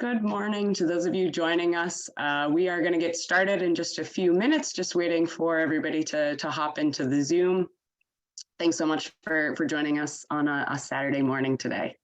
Good morning to those of you joining us. We are going to get started in just a few minutes, just waiting for everybody to hop into the Zoom. Thanks so much for joining us on a Saturday morning today.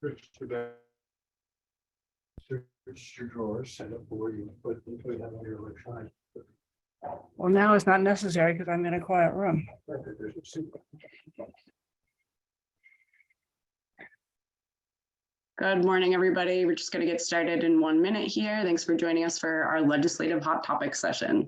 Search your drawers, set up where you put that on your electronic. Well, now it's not necessary because I'm in a quiet room. Good morning, everybody. We're just going to get started in 1 minute here. Thanks for joining us for our legislative hot topic session.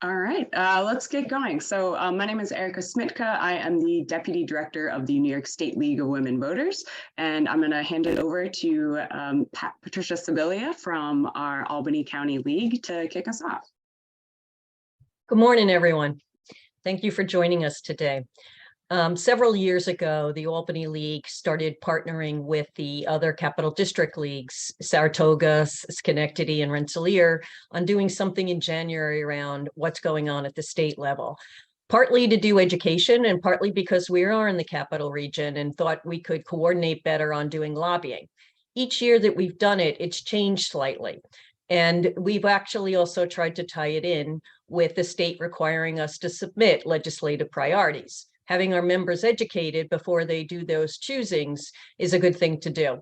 All right, let's get going. So my name is Erica Smitka. I am the Deputy Director of the New York State League of Women Voters, and I'm going to hand it over to Patricia Sibilia from our Albany County League to kick us off. Good morning, everyone. Thank you for joining us today. Several years ago, the Albany League started partnering with the other Capital District Leagues, Saratoga, Schenectady, and Rensselaer, on doing something in January around what's going on at the state level. Partly to do education and partly because we are in the capital region and thought we could coordinate better on doing lobbying. Each year that we've done it, it's changed slightly. And we've actually also tried to tie it in with the state requiring us to submit legislative priorities. Having our members educated before they do those choosings is a good thing to do.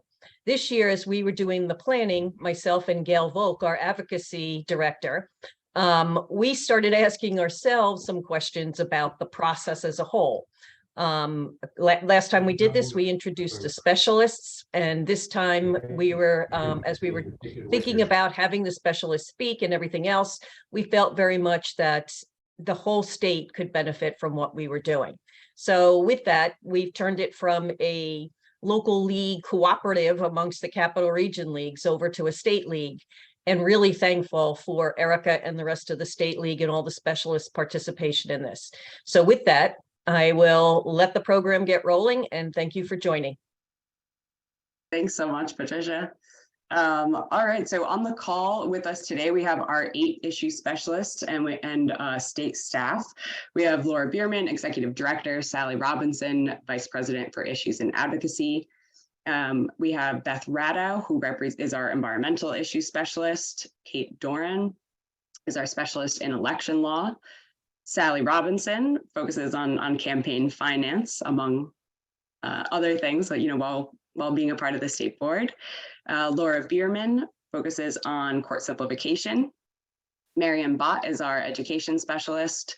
This year, as we were doing the planning, myself and Gail Volk, our advocacy director, we started asking ourselves some questions about the process as a whole. Last time we did this, we introduced the specialists, and this time we were, as we were thinking about having the specialists speak and everything else, we felt very much that the whole state could benefit from what we were doing. So with that, we've turned it from a local league cooperative amongst the Capital Region leagues over to a state league, and really thankful for Erica and the rest of the state league and all the specialists' participation in this. So with that, I will let the program get rolling, and thank you for joining. Thanks so much, Patricia. All right, so on the call with us today, we have our 8 issue specialists and state staff. We have Laura Bierman, Executive Director, Sally Robinson, Vice President for Issues and Advocacy. We have Beth Radow, who is our Environmental Issue Specialist. Kate Doran is our Specialist in Election Law. Sally Robinson focuses on campaign finance, among other things, but while being a part of the state board. Laura Bierman focuses on court simplification. Marianne Bott is our education specialist.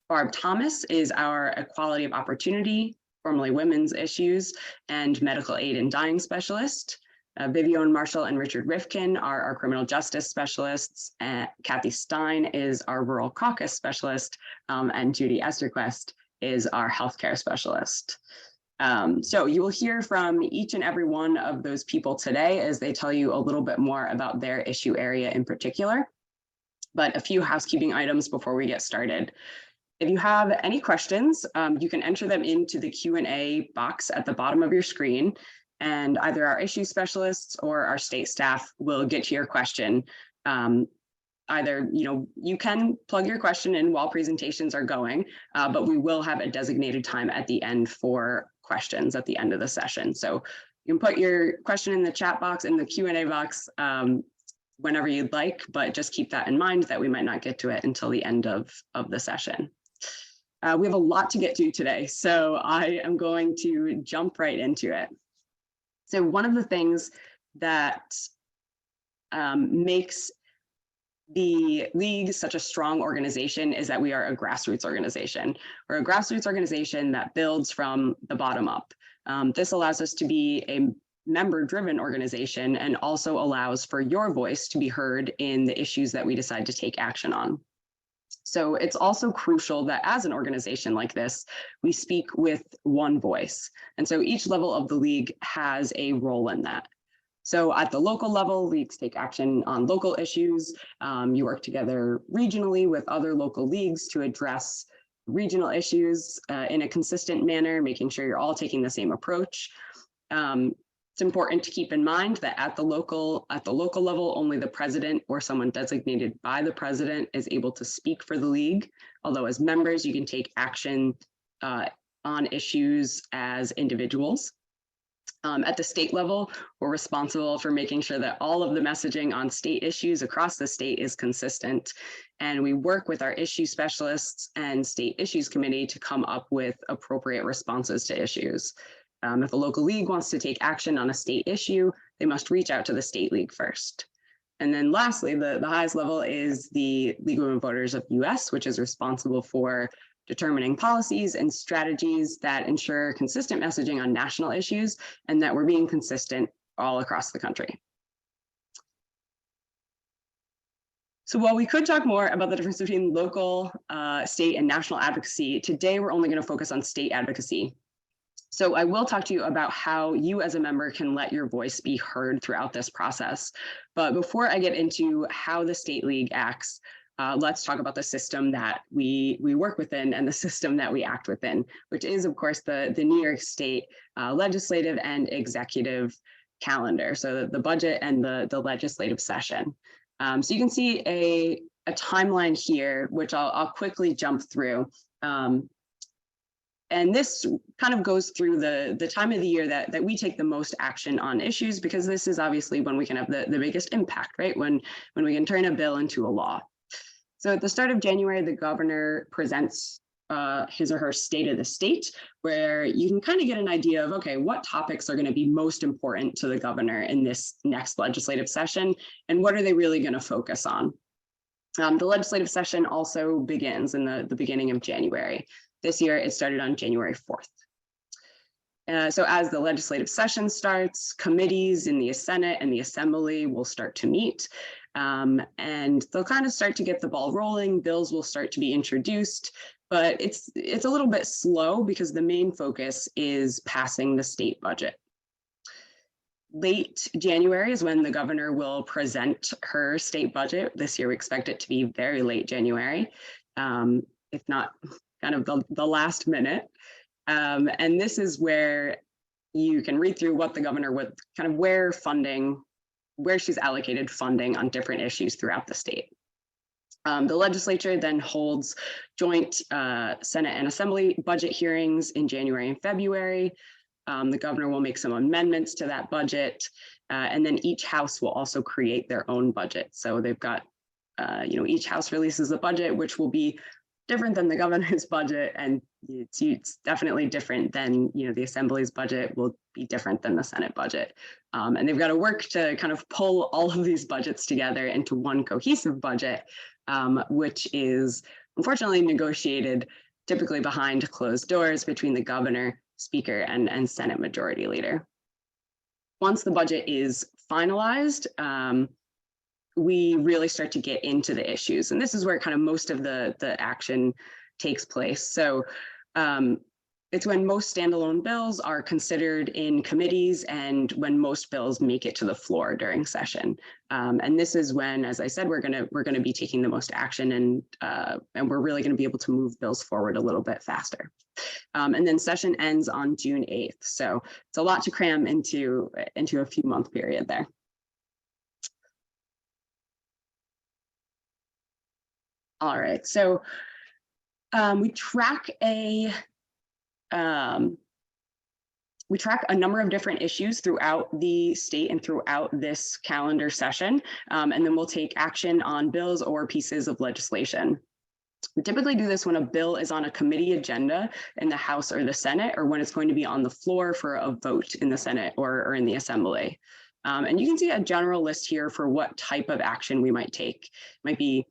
Barb Thomas is our equality of opportunity, formerly women's issues, and medical aid and dying specialist. Vivian Marshall and Richard Rifkin are our criminal justice specialists. Kathy Stein is our rural caucus specialist, and Judy Esterquest is our healthcare specialist. So you will hear from each and every one of those people today as they tell you a little bit more about their issue area in particular. But a few housekeeping items before we get started. If you have any questions, you can enter them into the Q&A box at the bottom of your screen, and either our issue specialists or our state staff will get to your question. Either, you can plug your question in while presentations are going, but we will have a designated time at the end for questions at the end of the session. So you can put your question in the chat box, in the Q&A box, whenever you'd like, but just keep that in mind that we might not get to it until the end of the session. We have a lot to get to today, so I am going to jump right into it. So one of the things that makes the league is such a strong organization is that we are a grassroots organization. We're a grassroots organization that builds from the bottom up. This allows us to be a member-driven organization and also allows for your voice to be heard in the issues that we decide to take action on. So it's also crucial that as an organization like this, we speak with one voice. And so each level of the league has a role in that. So at the local level, leagues take action on local issues. You work together regionally with other local leagues to address regional issues in a consistent manner, making sure you're all taking the same approach. It's important to keep in mind that at the local level, only the president or someone designated by the president is able to speak for the league. Although as members, you can take action on issues as individuals. At the state level, we're responsible for making sure that all of the messaging on state issues across the state is consistent. And we work with our issue specialists and state issues committee to come up with appropriate responses to issues. If a local league wants to take action on a state issue, they must reach out to the state league first. And then lastly, the highest level is the League of Women Voters of the US, which is responsible for determining policies and strategies that ensure consistent messaging on national issues and that we're being consistent all across the country. So while we could talk more about the difference between local, state, and national advocacy, today we're only going to focus on state advocacy. So I will talk to you about how you as a member can let your voice be heard throughout this process. But before I get into how the State League acts, let's talk about the system that we work within and the system that we act within, which is, of course, the New York State legislative and executive calendar. So the budget and the legislative session. So you can see a timeline here, which I'll quickly jump through. And this kind of goes through the time of the year that we take the most action on issues, because this is obviously when we can have the biggest impact, right? When we can turn a bill into a law. So at the start of January, the governor presents his or her state of the state, where you can kind of get an idea of, okay, what topics are going to be most important to the governor in this next legislative session, and what are they really going to focus on? The legislative session also begins in the beginning of January. This year, it started on January 4th. So as the legislative session starts, committees in the Senate and the Assembly will start to meet, and they'll kind of start to get the ball rolling. Bills will start to be introduced, but it's a little bit slow because the main focus is passing the state budget. Late January is when the governor will present her state budget. This year, we expect it to be very late January, if not kind of the last minute. And this is where you can read through what the governor would kind of where she's allocated funding on different issues throughout the state. The legislature then holds joint Senate and Assembly budget hearings in January and February. The governor will make some amendments to that budget, and then each house will also create their own budget. So they've got, each house releases a budget, which will be different than the governor's budget, and it's definitely different than, the Assembly's budget will be different than the Senate budget. And they've got to work to kind of pull all of these budgets together into one cohesive budget, which is unfortunately negotiated typically behind closed doors between the governor, speaker, and Senate majority leader. Once the budget is finalized, we really start to get into the issues. And this is where kind of most of the action takes place. So it's when most standalone bills are considered in committees and when most bills make it to the floor during session. And this is when, as I said, we're gonna be taking the most action, and we're really gonna be able to move bills forward a little bit faster. And then session ends on June 8th. So it's a lot to cram into a few month period there. All right, so we track a number of different issues throughout the state and throughout this calendar session, and then we'll take action on bills or pieces of legislation. We typically do this when a bill is on a committee agenda in the House or the Senate, or when it's going to be on the floor for a vote in the Senate or in the Assembly. And you can see a general list here for what type of action we might take. It might be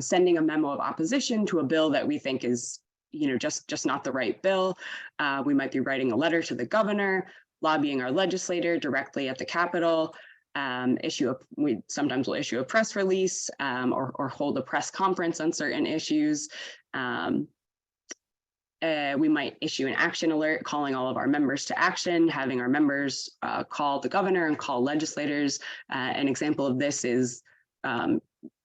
sending a memo of opposition to a bill that we think is, just not the right bill. We might be writing a letter to the governor, lobbying our legislator directly at the Capitol, we sometimes will issue a press release or hold a press conference on certain issues. We might issue an action alert calling all of our members to action, having our members call the governor and call legislators. An example of this is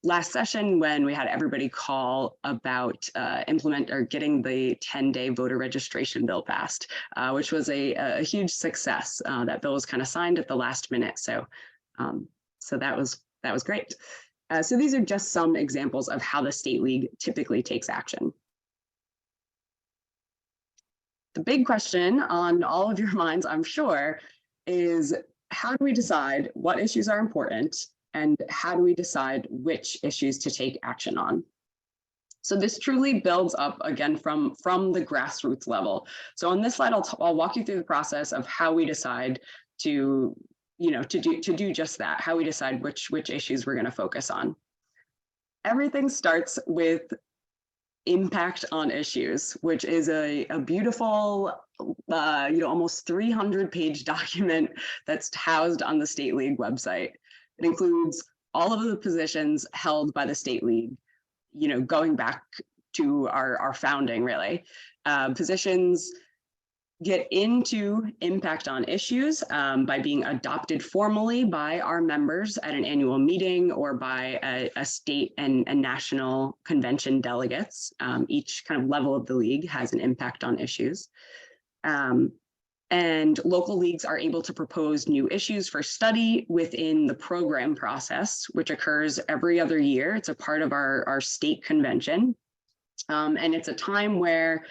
last session when we had everybody call about getting the 10-day voter registration bill passed, which was a huge success. That bill was kind of signed at the last minute. So that was great. So these are just some examples of how the State League typically takes action. The big question on all of your minds, I'm sure, is how do we decide what issues are important and how do we decide which issues to take action on? So this truly builds up again from the grassroots level. So on this slide, I'll walk you through the process of how we decide to do just that, how we decide which issues we're going to focus on. Everything starts with impact on issues, which is a beautiful, almost 300-page document that's housed on the State League website. It includes all of the positions held by the State League, going back to our founding, really. Positions get into impact on issues by being adopted formally by our members at an annual meeting or by a state and national convention delegates. Each kind of level of the league has an impact on issues. And local leagues are able to propose new issues for study within the program process, which occurs every other year. It's a part of our state convention. And it's a time where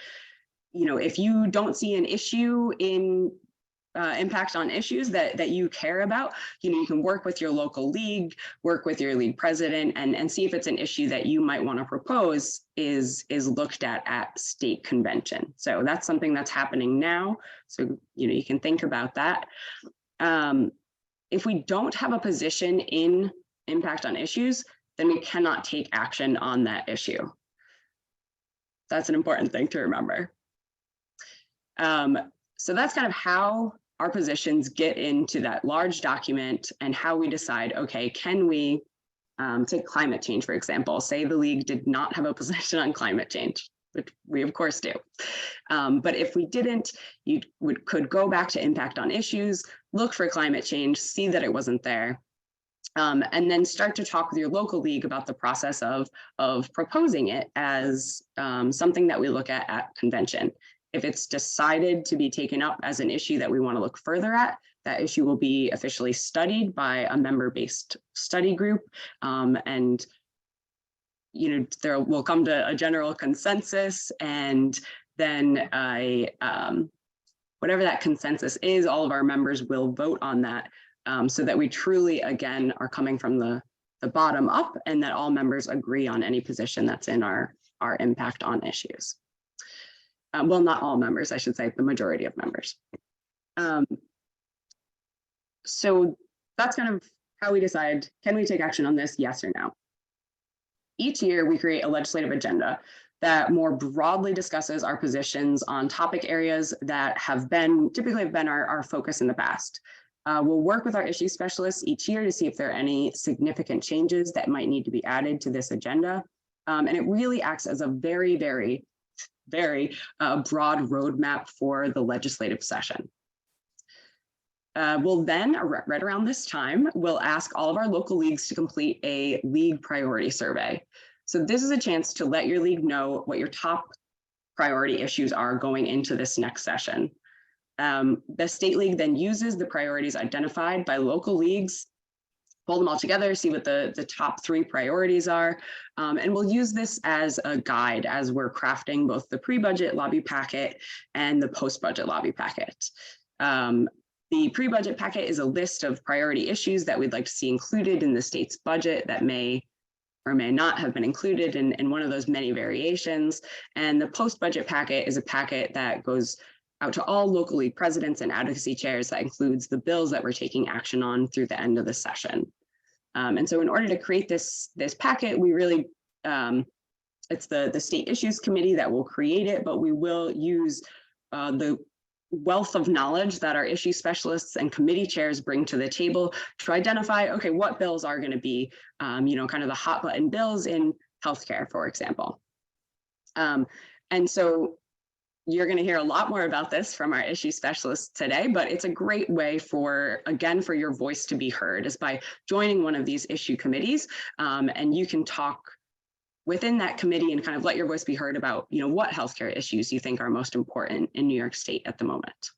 if you don't see an issue in impact on issues that you care about, you can work with your local league, work with your league president and see if it's an issue that you might want to propose is looked at state convention. So that's something that's happening now. So, you can think about that. If we don't have a position in impact on issues, then we cannot take action on that issue. That's an important thing to remember. So that's kind of how our positions get into that large document and how we decide, okay, can we take climate change, for example, say the league did not have a position on climate change, which we of course do. But if we didn't, you could go back to impact on issues, look for climate change, see that it wasn't there, and then start to talk with your local league about the process of proposing it as something that we look at convention. If it's decided to be taken up as an issue that we want to look further at, that issue will be officially studied by a member-based study group. And there will come to a general consensus, and then whatever that consensus is, all of our members will vote on that, so that we truly, again, are coming from the bottom up, and that all members agree on any position that's in our impact on issues. Well, not all members, I should say, the majority of members. So that's kind of how we decide, can we take action on this, yes or no? Each year, we create a legislative agenda that more broadly discusses our positions on topic areas that typically have been our focus in the past. We'll work with our issue specialists each year to see if there are any significant changes that might need to be added to this agenda. And it really acts as a very, very broad roadmap for the legislative session. We'll then, right around this time, we'll ask all of our local leagues to complete a league priority survey. So this is a chance to let your league know what your top priority issues are going into this next session. The State League then uses the priorities identified by local leagues, pull them all together, see what the top 3 priorities are. And we'll use this as a guide as we're crafting both the pre-budget lobby packet and the post-budget lobby packet. The pre-budget packet is a list of priority issues that we'd like to see included in the state's budget that may or may not have been included in one of those many variations. And the post-budget packet is a packet that goes out to all local league presidents and advocacy chairs. That includes the bills that we're taking action on through the end of the session. And so in order to create this packet, we really, it's the State Issues Committee that will create it, but we will use the wealth of knowledge that our issue specialists and committee chairs bring to the table to identify, okay, what bills are going to be, kind of the hot button bills in healthcare, for example. And so you're going to hear a lot more about this from our issue specialists today, but it's a great way for your voice to be heard is by joining one of these issue committees, and you can talk within that committee and kind of let your voice be heard about, what healthcare issues you think are most important in New York State at the moment.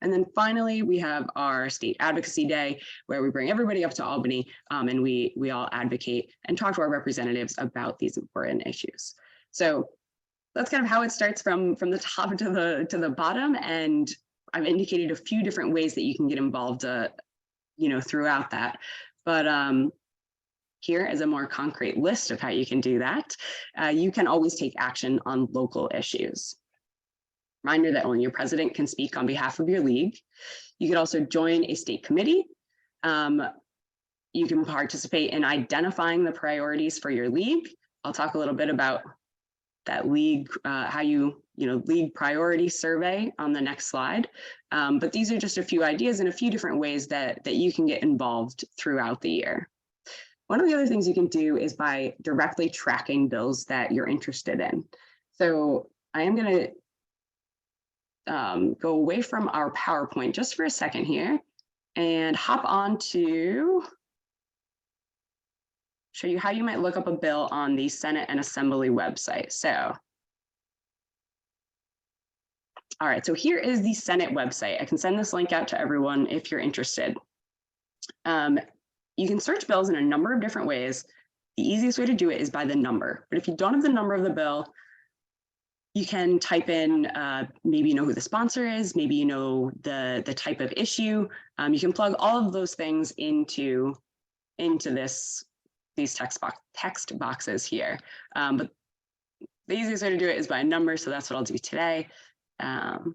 And then finally, we have our State Advocacy Day, where we bring everybody up to Albany, and we all advocate and talk to our representatives about these important issues. So that's kind of how it starts from the top to the bottom. And I've indicated a few different ways that you can get involved, throughout that. But here is a more concrete list of how you can do that. You can always take action on local issues. Reminder that only your president can speak on behalf of your league. You could also join a state committee. You can participate in identifying the priorities for your league. I'll talk a little bit about that league, how league priority survey on the next slide. But these are just a few ideas and a few different ways that you can get involved throughout the year. One of the other things you can do is by directly tracking bills that you're interested in. So I am going to go away from our PowerPoint just for a second here and hop on to show you how you might look up a bill on the Senate and Assembly website. So, all right, so here is the Senate website. I can send this link out to everyone if you're interested. You can search bills in a number of different ways. The easiest way to do it is by the number. But if you don't have the number of the bill, you can type in, maybe you know who the sponsor is, maybe you know the type of issue. You can plug all of those things into these text boxes here. But the easiest way to do it is by number, so that's what I'll do today. Of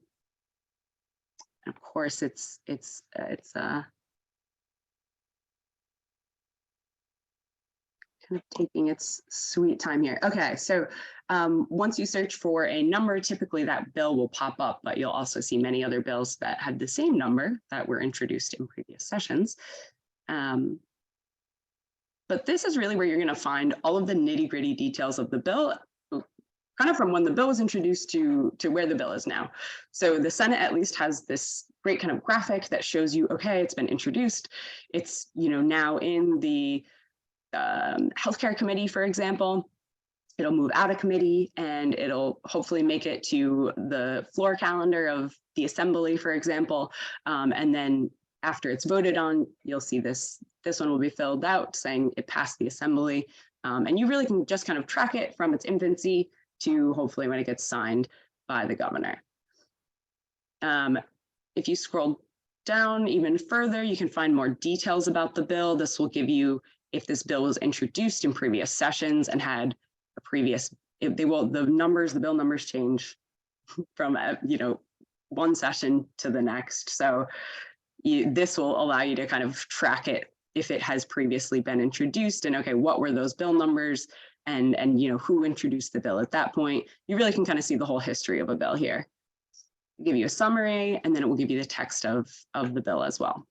course, it's kind of taking its sweet time here. Okay, so once you search for a number, typically that bill will pop up, but you'll also see many other bills that have the same number that were introduced in previous sessions. But this is really where you're going to find all of the nitty-gritty details of the bill, kind of from when the bill was introduced to where the bill is now. So the Senate at least has this great kind of graphic that shows you, okay, it's been introduced. It's, now in the healthcare committee, for example. It'll move out of committee and it'll hopefully make it to the floor calendar of the assembly, for example. And then after it's voted on, you'll see this one will be filled out saying it passed the assembly. And you really can just kind of track it from its infancy to hopefully when it gets signed by the governor. If you scroll down even further, you can find more details about the bill. This will give you if this bill was introduced in previous sessions and had a previous, the bill numbers change from, one session to the next. So this will allow you to kind of track it if it has previously been introduced and, okay, what were those bill numbers and who introduced the bill at that point. You really can kind of see the whole history of a bill here. It'll give you a summary and then it will give you the text of the bill as well.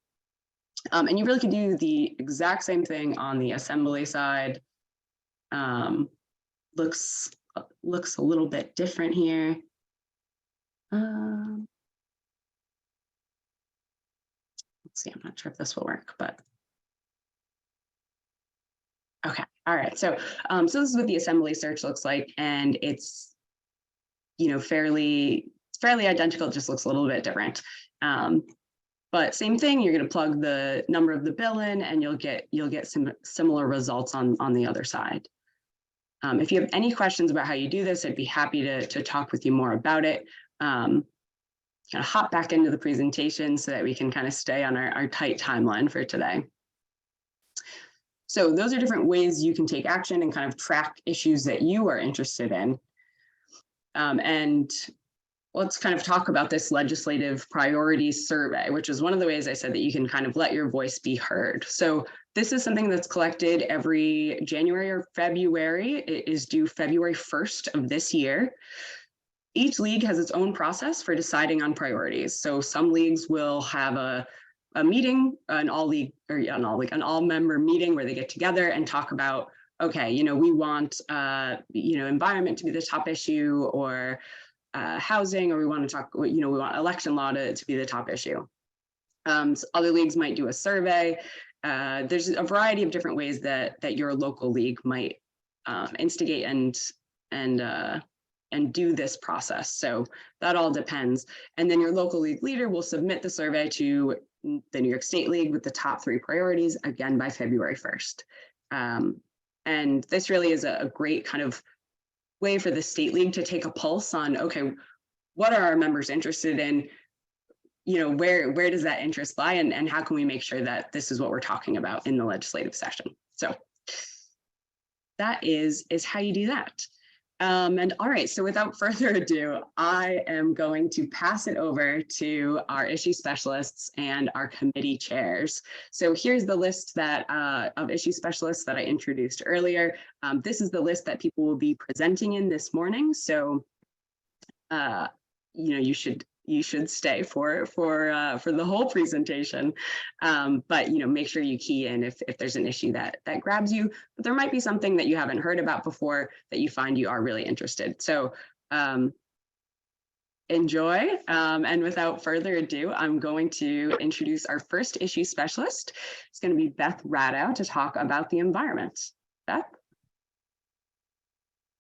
And you really can do the exact same thing on the assembly side. Looks a little bit different here. Let's see, I'm not sure if this will work, but okay. All right. So, so this is what the assembly search looks like, and it's fairly identical. It just looks a little bit different. But same thing, you're going to plug the number of the bill in and you'll get some similar results on the other side. If you have any questions about how you do this, I'd be happy to talk with you more about it. Kind of hop back into the presentation so that we can kind of stay on our tight timeline for today. So those are different ways you can take action and kind of track issues that you are interested in. And let's kind of talk about this legislative priorities survey, which is one of the ways I said that you can kind of let your voice be heard. So this is something that's collected every January or February. It is due February 1st of this year. Each league has its own process for deciding on priorities. So some leagues will have a meeting, an all member meeting where they get together and talk about, okay, we want, environment to be the top issue, or housing, or we want to talk, we want election law to be the top issue. So other leagues might do a survey. There's a variety of different ways that your local league might instigate and do this process. So that all depends. And then your local league leader will submit the survey to the New York State League with the top 3 priorities, again, by February 1st. And this really is a great kind of way for the state league to take a pulse on, okay, what are our members interested in? Where does that interest lie, and how can we make sure that this is what we're talking about in the legislative session? So that is how you do that. And all right, so without further ado, I am going to pass it over to our issue specialists and our committee chairs. So here's the list of issue specialists that I introduced earlier. This is the list that people will be presenting in this morning. So, you should stay for the whole presentation, but make sure you key in if there's an issue that grabs you. But there might be something that you haven't heard about before that you find you are really interested. So enjoy. And without further ado, I'm going to introduce our first issue specialist. It's going to be Beth Radow to talk about the environment. Beth.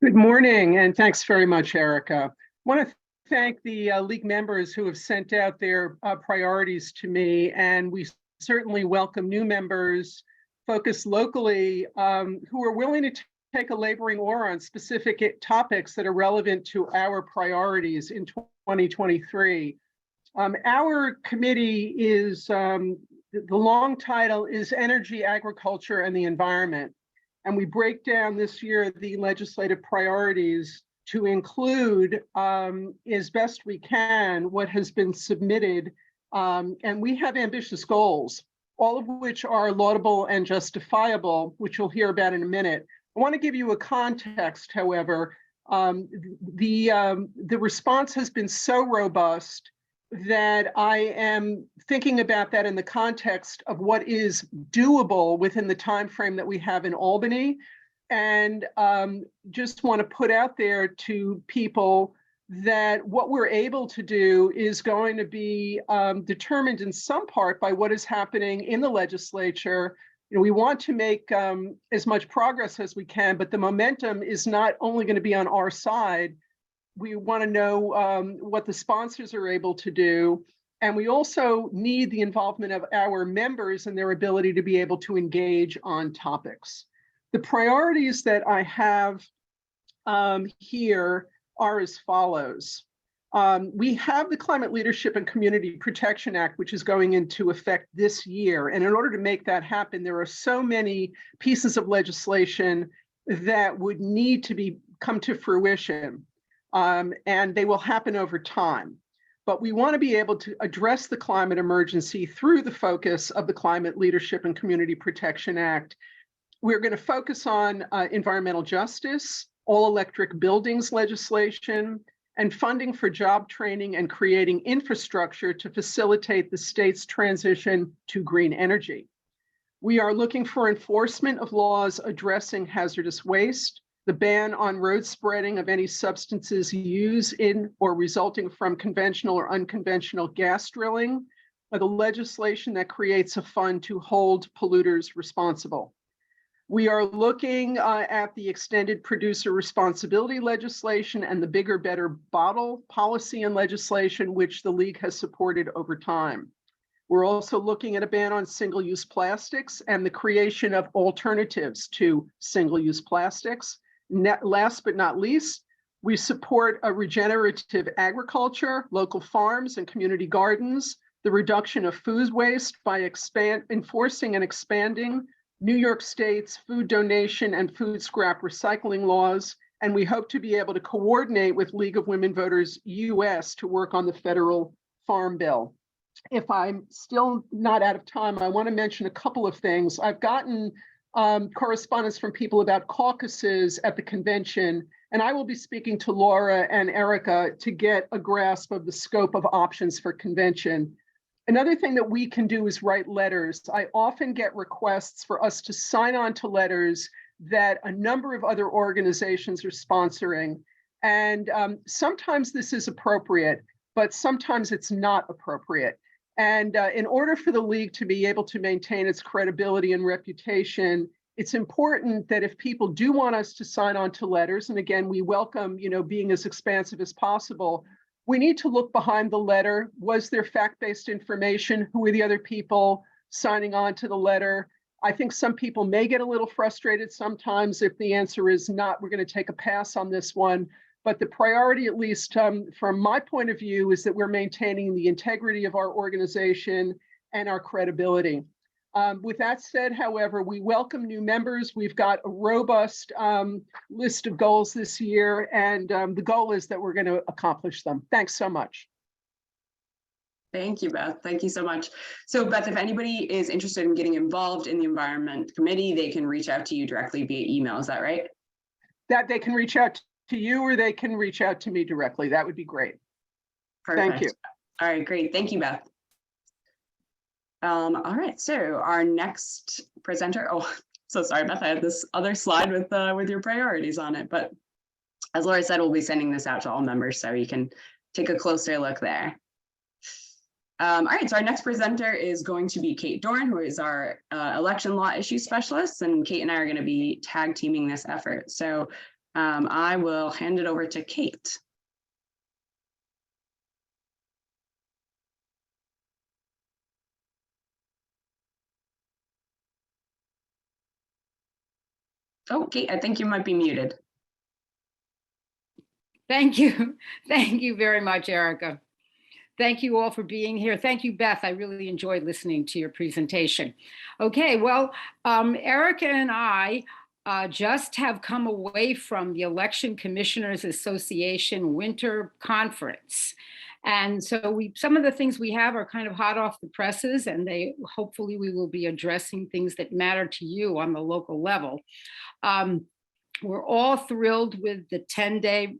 Good morning, and thanks very much, Erica. I want to thank the league members who have sent out their priorities to me, and we certainly welcome new members focused locally who are willing to take a laboring oar on specific topics that are relevant to our priorities in 2023. Our committee is, the long title is Energy, Agriculture, and the Environment. And we break down this year the legislative priorities to include, as best we can, what has been submitted. And we have ambitious goals, all of which are laudable and justifiable, which you'll hear about in a minute. I want to give you a context, however. The response has been so robust that I am thinking about that in the context of what is doable within the time frame that we have in Albany. And just want to put out there to people that what we're able to do is going to be determined in some part by what is happening in the legislature. We want to make as much progress as we can, but the momentum is not only going to be on our side. We want to know what the sponsors are able to do. And we also need the involvement of our members and their ability to be able to engage on topics. The priorities that I have here are as follows. We have the Climate Leadership and Community Protection Act, which is going into effect this year. And in order to make that happen, there are so many pieces of legislation that would need to come to fruition, and they will happen over time. But we want to be able to address the climate emergency through the focus of the Climate Leadership and Community Protection Act. We're going to focus on environmental justice, all electric buildings legislation, and funding for job training and creating infrastructure to facilitate the state's transition to green energy. We are looking for enforcement of laws addressing hazardous waste, the ban on road spreading of any substances used in or resulting from conventional or unconventional gas drilling, or the legislation that creates a fund to hold polluters responsible. We are looking at the extended producer responsibility legislation and the bigger, better bottle policy and legislation, which the league has supported over time. We're also looking at a ban on single-use plastics and the creation of alternatives to single-use plastics. Last but not least, we support a regenerative agriculture, local farms and community gardens, the reduction of food waste by enforcing and expanding New York State's food donation and food scrap recycling laws, And we hope to be able to coordinate with League of Women Voters US to work on the federal farm bill. If I'm still not out of time, I want to mention a couple of things. I've gotten correspondence from people about caucuses at the convention, and I will be speaking to Laura and Erica to get a grasp of the scope of options for convention. Another thing that we can do is write letters. I often get requests for us to sign on to letters that a number of other organizations are sponsoring. And sometimes this is appropriate, but sometimes it's not appropriate. And in order for the league to be able to maintain its credibility and reputation, it's important that if people do want us to sign on to letters, and again, we welcome, being as expansive as possible, we need to look behind the letter. Was there fact-based information? Who are the other people signing on to the letter? I think some people may get a little frustrated sometimes if the answer is not, we're going to take a pass on this one. But the priority, at least from my point of view, is that we're maintaining the integrity of our organization and our credibility. With that said, however, we welcome new members. We've got a robust list of goals this year, and the goal is that we're going to accomplish them. Thanks so much. Thank you, Beth. Thank you so much. So Beth, if anybody is interested in getting involved in the Environment Committee, they can reach out to you directly via email. Is that right? That they can reach out to you or they can reach out to me directly. That would be great. Perfect. Thank you. All right, great. Thank you, Beth. All right, so our next presenter, oh, so sorry, Beth, I had this other slide with your priorities on it, but as Laura said, we'll be sending this out to all members so you can take a closer look there. All right, so our next presenter is going to be Kate Dorn, who is our election law issue specialist, and Kate and I are going to be tag teaming this effort. So I will hand it over to Kate. Oh, Kate, I think you might be muted. Thank you. Thank you very much, Erica. Thank you all for being here. Thank you, Beth. I really enjoyed listening to your presentation. Okay, well, Erica and I just have come away from the Election Commissioners Association Winter Conference. And so some of the things we have are kind of hot off the presses, and hopefully we will be addressing things that matter to you on the local level. We're all thrilled with the 10-day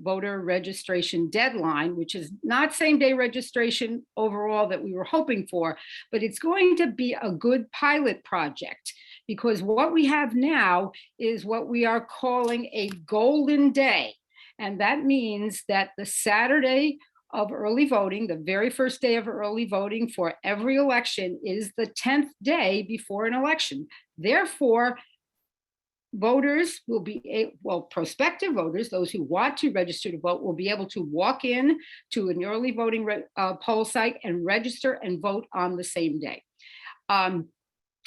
voter registration deadline, which is not same-day registration overall that we were hoping for, but it's going to be a good pilot project, because what we have now is what we are calling a golden day. And that means that the Saturday of early voting, the very first day of early voting for every election, is the 10th day before an election. Therefore, voters will be, prospective voters, those who want to register to vote, will be able to walk in to an early voting poll site and register and vote on the same day.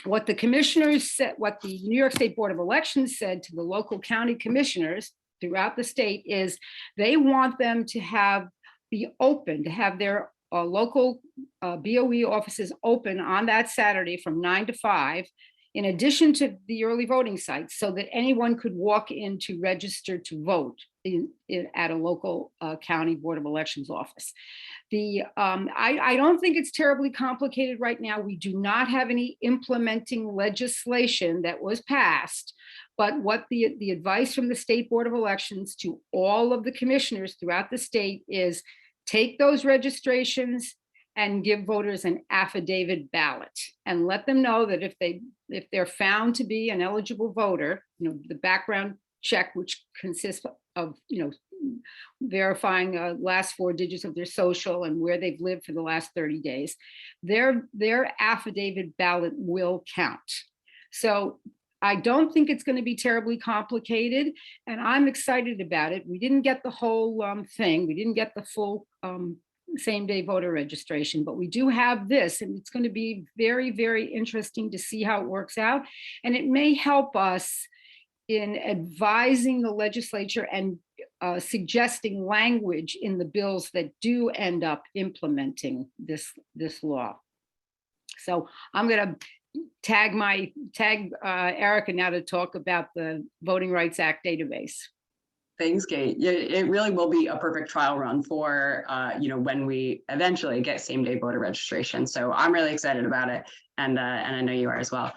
What the commissioners said, what the New York State Board of Elections said to the local county commissioners throughout the state is they want them to have their local BOE offices open on that Saturday from 9 to 5, in addition to the early voting sites, so that anyone could walk in to register to vote at a local county Board of Elections office. I don't think it's terribly complicated right now. We do not have any implementing legislation that was passed, but what the advice from the State Board of Elections to all of the commissioners throughout the state is take those registrations and give voters an affidavit ballot, and let them know that if they're found to be an eligible voter, the background check, which consists of verifying last 4 digits of their social and where they've lived for the last 30 days, their affidavit ballot will count. So I don't think it's going to be terribly complicated, and I'm excited about it. We didn't get the whole thing. We didn't get the full same-day voter registration, but we do have this, and it's going to be very, very interesting to see how it works out. And it may help us in advising the legislature and suggesting language in the bills that do end up implementing this law. So I'm going to tag Erica now to talk about the Voting Rights Act database. Thanks, Kate. Yeah, it really will be a perfect trial run for, when we eventually get same-day voter registration. So I'm really excited about it, and I know you are as well.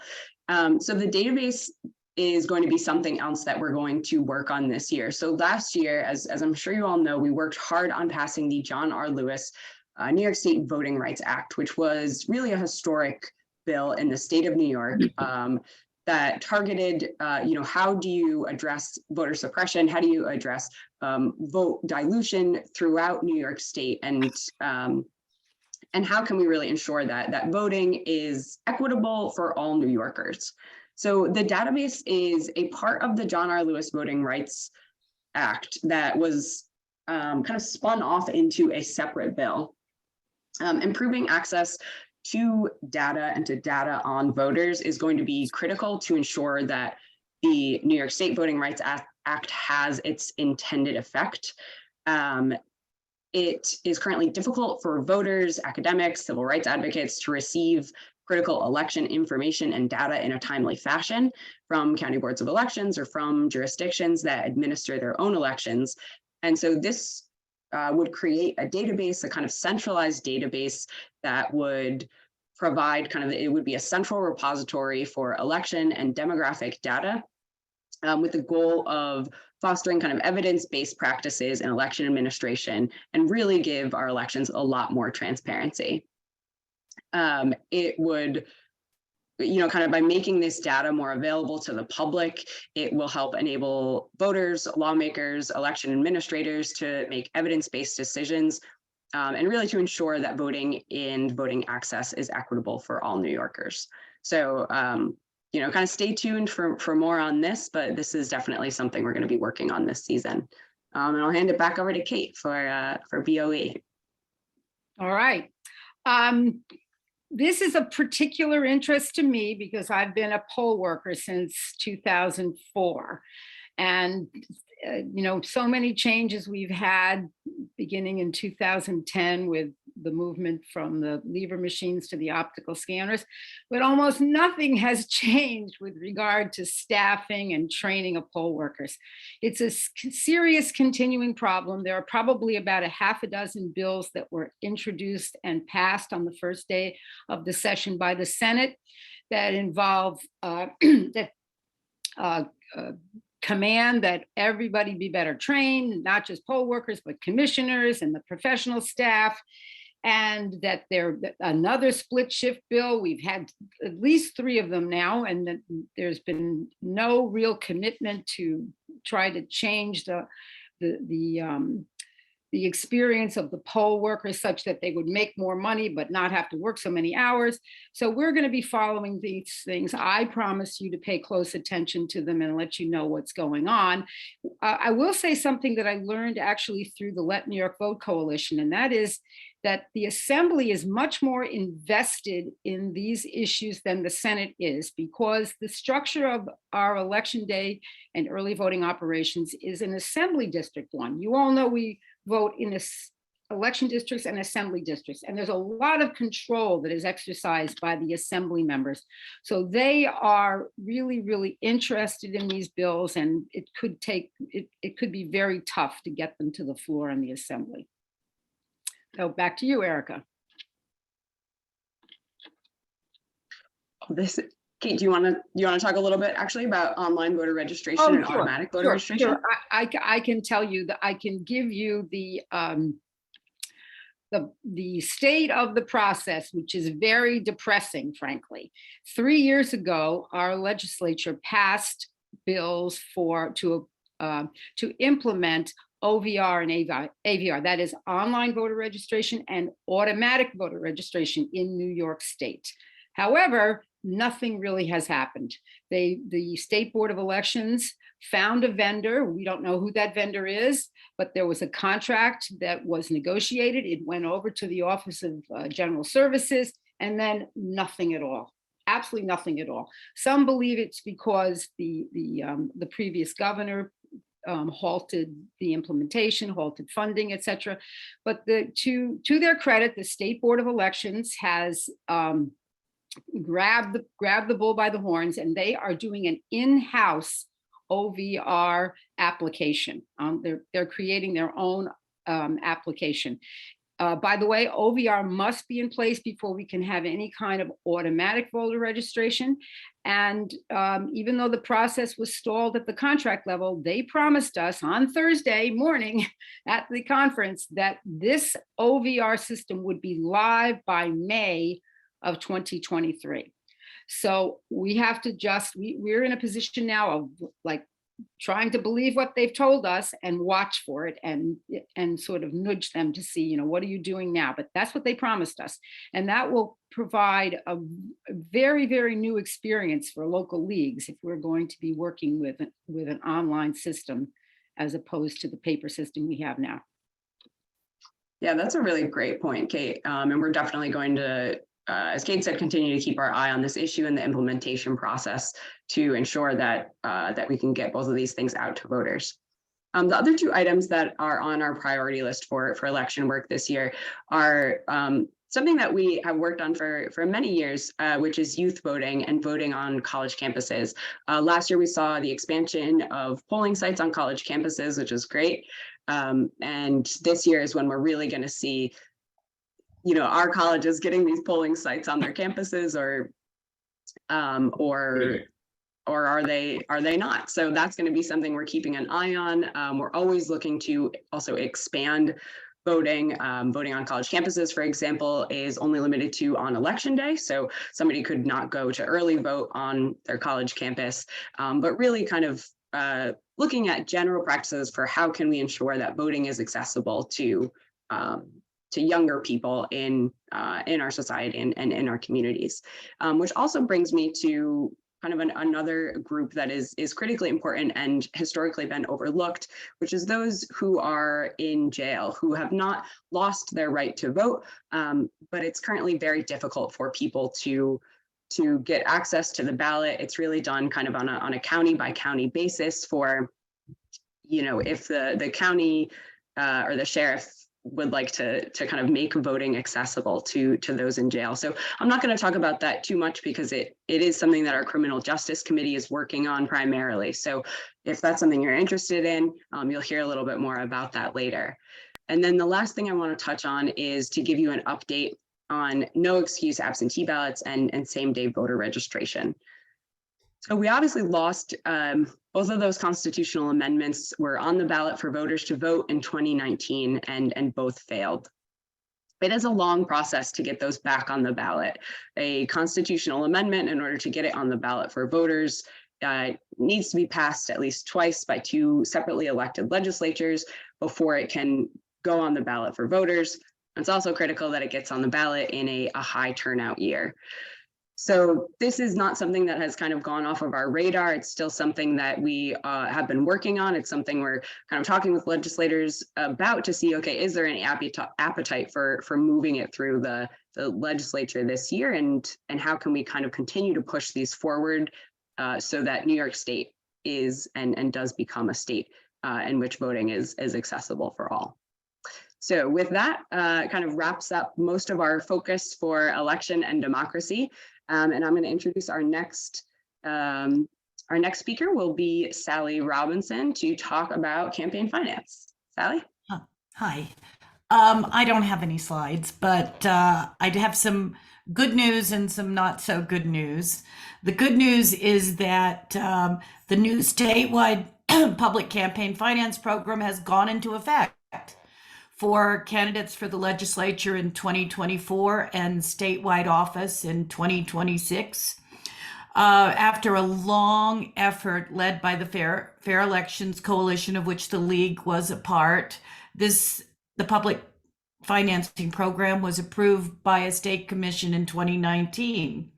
So the database is going to be something else that we're going to work on this year. So last year, as I'm sure you all know, we worked hard on passing the John R. Lewis New York State Voting Rights Act, which was really a historic bill in the state of New York. That targeted, how do you address voter suppression? How do you address vote dilution throughout New York State? And how can we really ensure that voting is equitable for all New Yorkers? So the database is a part of the John R. Lewis Voting Rights Act that was kind of spun off into a separate bill. Improving access to data and to data on voters is going to be critical to ensure that the New York State Voting Rights Act has its intended effect. It is currently difficult for voters, academics, civil rights advocates to receive critical election information and data in a timely fashion from county boards of elections or from jurisdictions that administer their own elections. And so this would create a database, a kind of centralized database that would provide it would be a central repository for election and demographic data with the goal of fostering kind of evidence-based practices in election administration and really give our elections a lot more transparency. It would, kind of by making this data more available to the public, it will help enable voters, lawmakers, election administrators to make evidence-based decisions and really to ensure that voting and voting access is equitable for all New Yorkers. So, kind of stay tuned for more on this, but this is definitely something we're going to be working on this season. And I'll hand it back over to Kate for BOE. All right. This is a particular interest to me because I've been a poll worker since 2004. And, so many changes we've had beginning in 2010 with the movement from the lever machines to the optical scanners, but almost nothing has changed with regard to staffing and training of poll workers. It's a serious continuing problem. There are probably about a half a dozen bills that were introduced and passed on the first day of the session by the Senate that involve command that everybody be better trained, not just poll workers, but commissioners and the professional staff, and that another split shift bill. We've had at least 3 of them now, and that there's been no real commitment to try to change the experience of the poll workers such that they would make more money but not have to work so many hours. So we're going to be following these things. I promise you to pay close attention to them and let you know what's going on. I will say something that I learned actually through the Let New York Vote Coalition, and that is that the Assembly is much more invested in these issues than the Senate is, because the structure of our election day and early voting operations is an Assembly district one. You all know we vote in election districts and assembly districts, and there's a lot of control that is exercised by the Assembly members. So they are really, really interested in these bills, and it could be very tough to get them to the floor in the Assembly. So back to you, Erica. Kate, do you want to talk a little bit actually about online voter registration and automatic voter registration? Sure. I can tell you that I can give you the state of the process, which is very depressing, frankly. 3 years ago, our legislature passed bills to implement OVR and AVR, that is online voter registration and automatic voter registration in New York State. However, nothing really has happened. The State Board of Elections found a vendor. We don't know who that vendor is, but there was a contract that was negotiated. It went over to the Office of General Services, and then nothing at all. Absolutely nothing at all. Some believe it's because the previous governor halted the implementation, halted funding, etc. But to their credit, the State Board of Elections has grabbed the bull by the horns, and they are doing an in-house OVR application. They're creating their own application. By the way, OVR must be in place before we can have any kind of automatic voter registration. And even though the process was stalled at the contract level, they promised us on Thursday morning at the conference that this OVR system would be live by May of 2023. So we have to we're in a position now of like trying to believe what they've told us and watch for it and sort of nudge them to see, what are you doing now? But that's what they promised us. And that will provide a very, very new experience for local leagues if we're going to be working with an online system as opposed to the paper system we have now. Yeah, that's a really great point, Kate. And we're definitely going to, as Kate said, continue to keep our eye on this issue and the implementation process to ensure that that we can get both of these things out to voters. The other two items that are on our priority list for election work this year are something that we have worked on for many years, which is youth voting and voting on college campuses. Last year, we saw the expansion of polling sites on college campuses, which is great. And this year is when we're really going to see our colleges getting these polling sites on their campuses, or are they not? So that's going to be something we're keeping an eye on. We're always looking to also expand voting. Voting on college campuses, for example, is only limited to on election day. So somebody could not go to early vote on their college campus, but really kind of looking at general practices for how can we ensure that voting is accessible to younger people in our society and in our communities, which also brings me to kind of another group that is critically important and historically been overlooked, which is those who are in jail, who have not lost their right to vote, but it's currently very difficult for people to get access to the ballot. It's really done kind of on a county by county basis for, if the county or the sheriff would like to kind of make voting accessible to those in jail. So I'm not going to talk about that too much because it is something that our criminal justice committee is working on primarily. So if that's something you're interested in, you'll hear a little bit more about that later. And then the last thing I want to touch on is to give you an update on no excuse absentee ballots and same day voter registration. So we obviously lost both of those constitutional amendments were on the ballot for voters to vote in 2019 and both failed. It is a long process to get those back on the ballot. A constitutional amendment, in order to get it on the ballot for voters, needs to be passed at least twice by two separately elected legislatures before it can go on the ballot for voters. It's also critical that it gets on the ballot in a high turnout year. So this is not something that has kind of gone off of our radar. It's still something that we have been working on. It's something we're kind of talking with legislators about to see, okay, is there any appetite for moving it through the legislature this year, and how can we kind of continue to push these forward so that New York State is and does become a state in which voting is accessible for all. So with that, kind of wraps up most of our focus for election and democracy. And I'm going to introduce our next speaker will be Sally Robinson to talk about campaign finance. Sally? Hi. I don't have any slides, but I have some good news and some not so good news. The good news is that the new statewide public campaign finance program has gone into effect for candidates for the legislature in 2024 and statewide office in 2026. After a long effort led by the Fair Elections Coalition, of which the League was a part, the public financing program was approved by a state commission in 2019.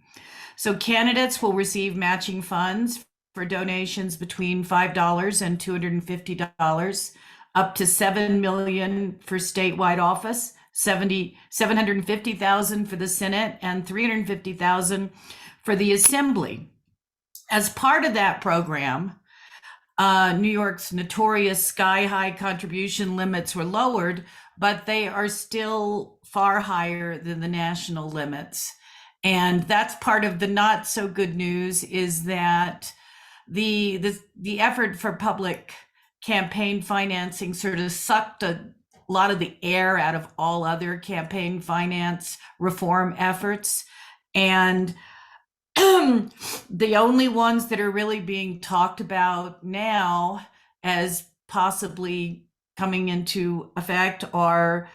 So candidates will receive matching funds for donations between $5 and $250, up to $7 million for statewide office, $750,000 for the Senate, and $350,000 for the Assembly. As part of that program, New York's notorious sky-high contribution limits were lowered, but they are still far higher than the national limits. And that's part of the not so good news, is that the effort for public campaign financing sort of sucked a lot of the air out of all other campaign finance reform efforts. And the only ones that are really being talked about now as possibly coming into effect are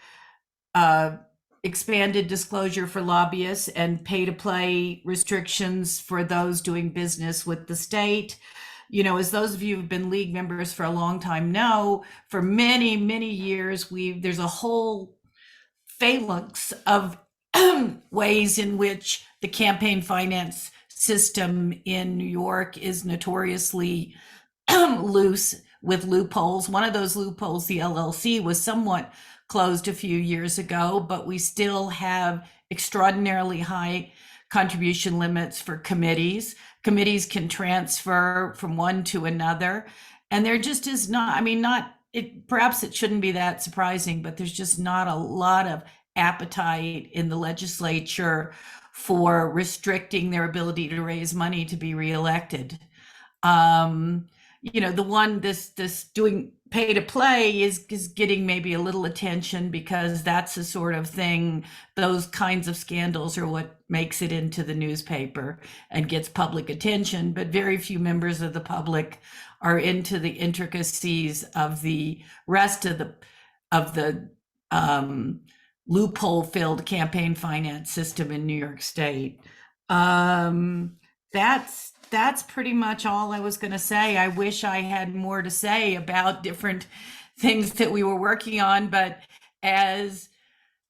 expanded disclosure for lobbyists and pay-to-play restrictions for those doing business with the state. You know, as those of you who've been league members for a long time know, for many, many years, there's a whole phalanx of ways in which the campaign finance system in New York is notoriously loose with loopholes. One of those loopholes, the LLC, was somewhat closed a few years ago, but we still have extraordinarily high contribution limits for committees. Committees can transfer from one to another. And there just is not, I mean, perhaps it shouldn't be that surprising, but there's just not a lot of appetite in the legislature for restricting their ability to raise money to be reelected. You know, the one this doing pay to play is getting maybe a little attention because that's the sort of thing, those kinds of scandals are what makes it into the newspaper and gets public attention, but very few members of the public are into the intricacies of the rest of the loophole-filled campaign finance system in New York State. That's pretty much all I was going to say. I wish I had more to say about different things that we were working on, but as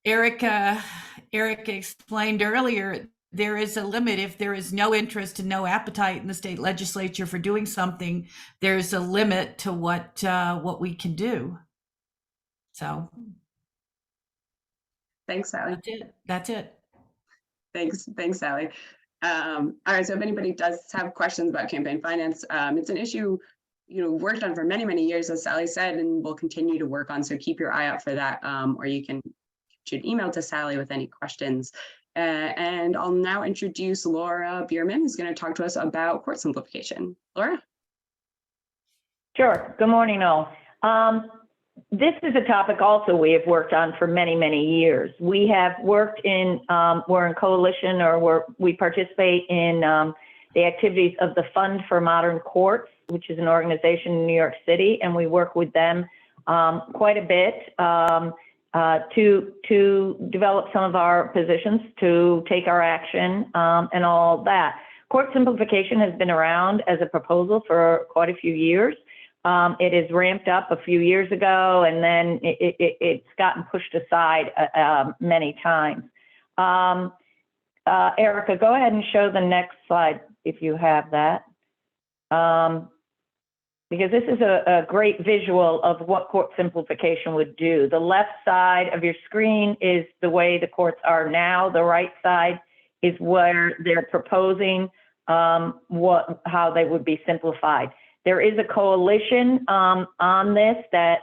Erica explained earlier, there is a limit. If there is no interest and no appetite in the state legislature for doing something, there's a limit to what we can do. So Thanks, Sally. That's it. Thanks, Sally. All right, so if anybody does have questions about campaign finance, it's an issue, you know, worked on for many, many years, as Sally said, and we'll continue to work on. So keep your eye out for that, or you should email to Sally with any questions. And I'll now introduce Laura Bierman, who's going to talk to us about court simplification. Laura? Sure. Good morning, all. This is a topic also we have worked on for many, many years. We have worked we're in coalition, or we participate in the activities of the Fund for Modern Courts, which is an organization in New York City, and we work with them quite a bit to develop some of our positions, to take our action, and all that. Court simplification has been around as a proposal for quite a few years. It is ramped up a few years ago, and then it's gotten pushed aside many times. Erica, go ahead and show the next slide if you have that. Because this is a great visual of what court simplification would do. The left side of your screen is the way the courts are now. The right side is where they're proposing how they would be simplified. There is a coalition on this that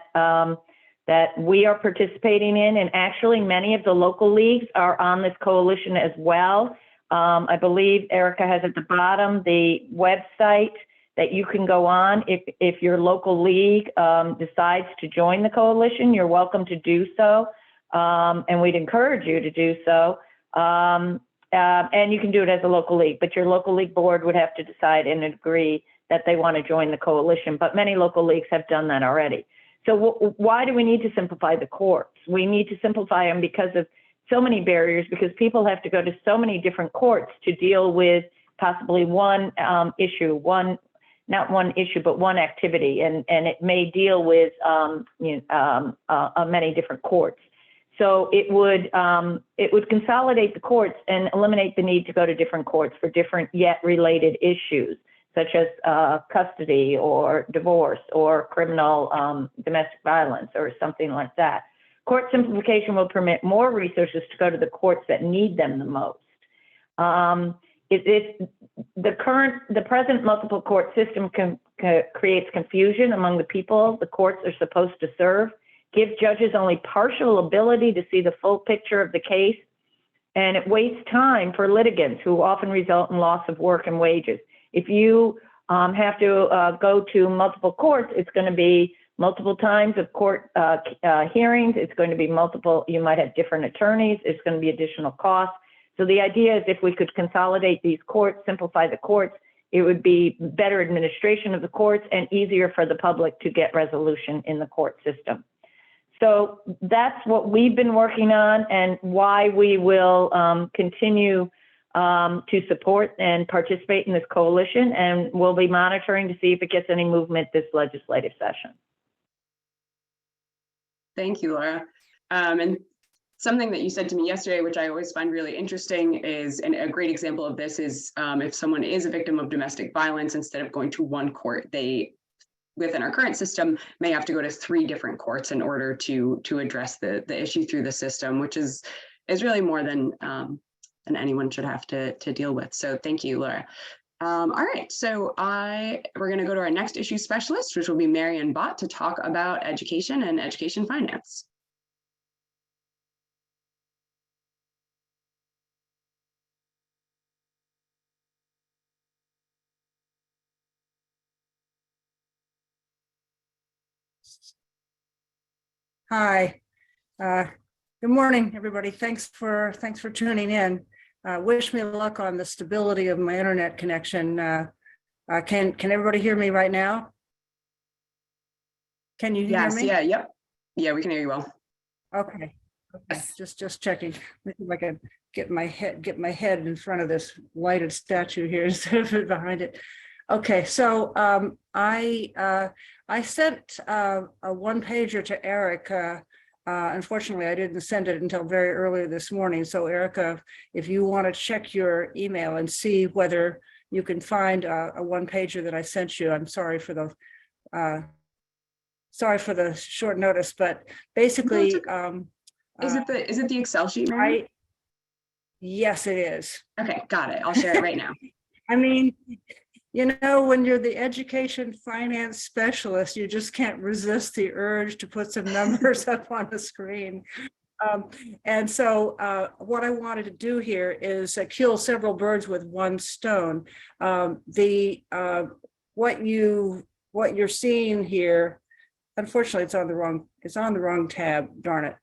we are participating in, and actually many of the local leagues are on this coalition as well. I believe Erica has at the bottom the website that you can go on. If your local league decides to join the coalition, you're welcome to do so, and we'd encourage you to do so. And you can do it as a local league, but your local league board would have to decide and agree that they want to join the coalition, but many local leagues have done that already. So why do we need to simplify the courts? We need to simplify them because of so many barriers, because people have to go to so many different courts to deal with possibly one issue, not one issue, but one activity, and it may deal with many different courts. So it would consolidate the courts and eliminate the need to go to different courts for different yet related issues, such as custody or divorce or criminal domestic violence or something like that. Court simplification will permit more resources to go to the courts that need them the most. The present multiple court system creates confusion among the people the courts are supposed to serve, gives judges only partial ability to see the full picture of the case, and it wastes time for litigants who often result in loss of work and wages. If you have to go to multiple courts. It's going to be multiple times of court hearings. It's going to be multiple, you might have different attorneys. It's going to be additional costs. So the idea is if we could consolidate these courts, simplify the courts, it would be better administration of the courts and easier for the public to get resolution in the court system. So that's what we've been working on and why we will continue to support and participate in this coalition, and we'll be monitoring to see if it gets any movement this legislative session. Thank you, Laura. And something that you said to me yesterday, which I always find really interesting, is, and a great example of this is if someone is a victim of domestic violence, instead of going to one court, they, within our current system, may have to go to 3 different courts in order to address the issue through the system, which is really more than anyone should have to deal with. So thank you, Laura. All right, so we're going to go to our next issue specialist, which will be Marian Bott, to talk about education and education finance. Hi, good morning, everybody. Thanks for tuning in. Wish me luck on the stability of my internet connection. Can everybody hear me right now? Can you hear me? Yeah, yep. Yeah, we can hear you well. Okay. Just checking. Maybe if I can get my head in front of this lighted statue here instead of it behind it. Okay, so I sent a one-pager to Erica. Unfortunately, I didn't send it until very early this morning. So Erica, if you want to check your email and see whether you can find a one-pager that I sent you, I'm sorry for the short notice, but basically, Is it the Excel sheet, Mary? Yes, it is. Okay, got it. I'll share it right now. I mean, you know, when you're the education finance specialist, you just can't resist the urge to put some numbers up on the screen. And so what I wanted to do here is kill several birds with one stone. What you're seeing here, unfortunately, it's on the wrong tab, darn it.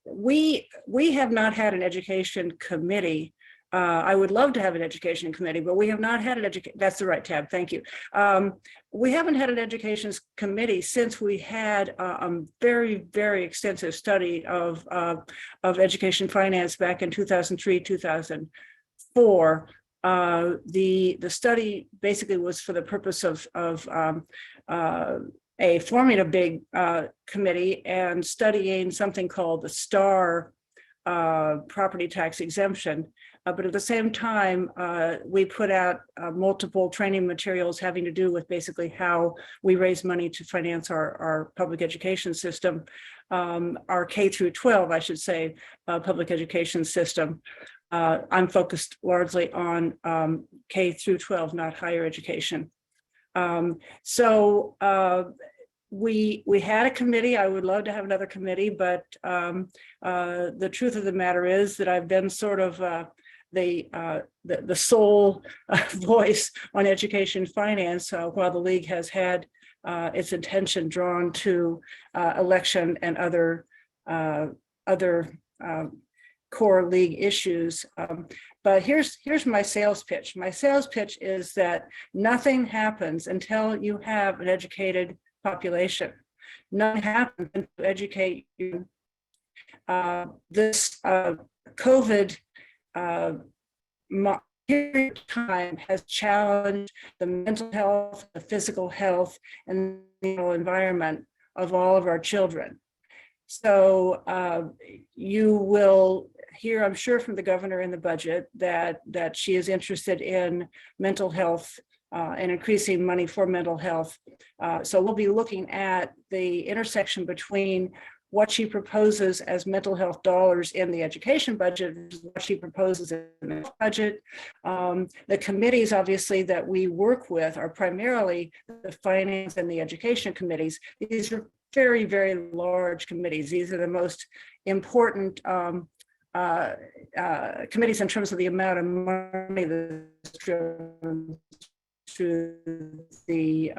We have not had an education committee. I would love to have an education committee, but we have not had an that's the right tab, thank you. We haven't had an education committee since we had a very, very extensive study of education finance back in 2003, 2004. The study basically was for the purpose of forming a big committee and studying something called the STAR property tax exemption. But at the same time, we put out multiple training materials having to do with basically how we raise money to finance our public education system, our K through 12, I should say, public education system. I'm focused largely on K through 12, not higher education. We had a committee. I would love to have another committee, but the truth of the matter is that I've been sort of the sole voice on education finance while the league has had its attention drawn to election and other core league issues. But here's my sales pitch. My sales pitch is that nothing happens until you have an educated population. Nothing happens to educate you. This COVID period of time has challenged the mental health, the physical health, and the environment of all of our children. So you will hear, I'm sure, from the governor in the budget that she is interested in mental health and increasing money for mental health. So we'll be looking at the intersection between what she proposes as mental health dollars in the education budget, what she proposes in the budget. The committees, obviously, that we work with are primarily the finance and the education committees. These are very, very large committees. These are the most important committees in terms of the amount of money that's driven through the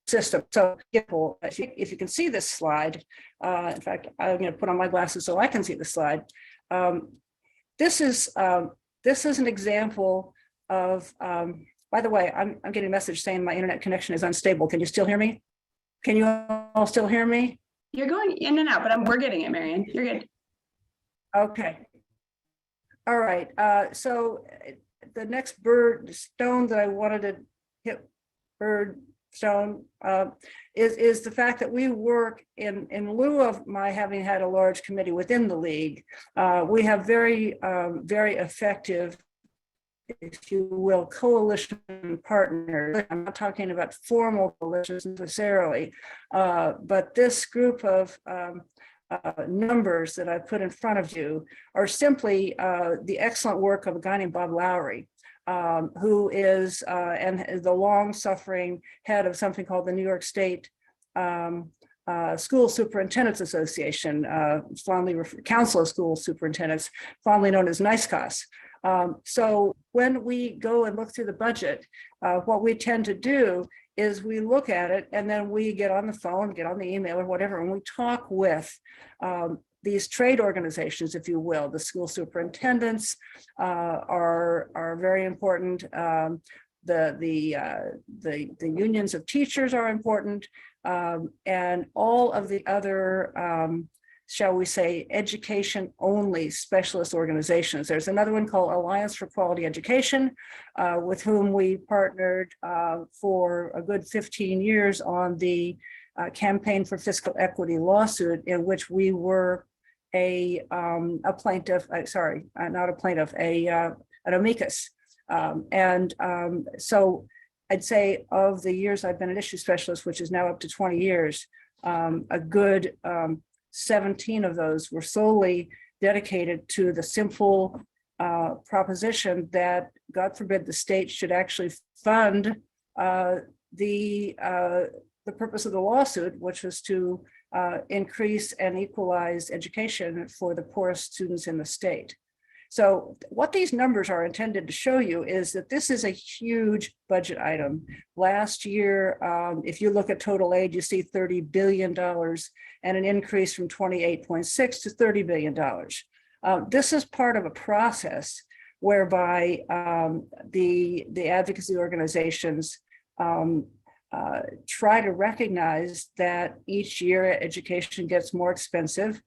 system. So if you can see this slide, in fact, I'm going to put on my glasses so I can see the slide. This is an example of, by the way, I'm getting a message saying my internet connection is unstable. Can you still hear me? Can you all still hear me? You're going in and out, but we're getting it, Marion. You're good. Okay. All right. So the next stone that I wanted to hit, stone, is the fact that we work in lieu of my having had a large committee within the league. We have very effective, if you will, coalition partners. I'm not talking about formal coalitions necessarily, but this group of numbers that I put in front of you are simply the excellent work of a guy named Bob Lowry, who is the long-suffering head of something called the New York State School Superintendents Association, Council of School Superintendents, fondly known as NYSCOS. So when we go and look through the budget, what we tend to do is we look at it and then we get on the phone, get on the email or whatever, and we talk with these trade organizations, if you will. The school superintendents are very important. The unions of teachers are important, and all of the other shall we say, education-only specialist organizations. There's another one called Alliance for Quality Education, with whom we partnered for a good 15 years on the Campaign for Fiscal Equity lawsuit, in which we were a plaintiff, not a plaintiff, an amicus. So I'd say of the years I've been an issue specialist, which is now up to 20 years, a good 17 of those were solely dedicated to the simple proposition that, God forbid, the state should actually fund the purpose of the lawsuit, which was to increase and equalize education for the poorest students in the state. So what these numbers are intended to show you is that this is a huge budget item. Last year, if you look at total aid, you see $30 billion and an increase from 28.6 to $30 billion. This is part of a process whereby the advocacy organizations try to recognize that each year education gets more expensive.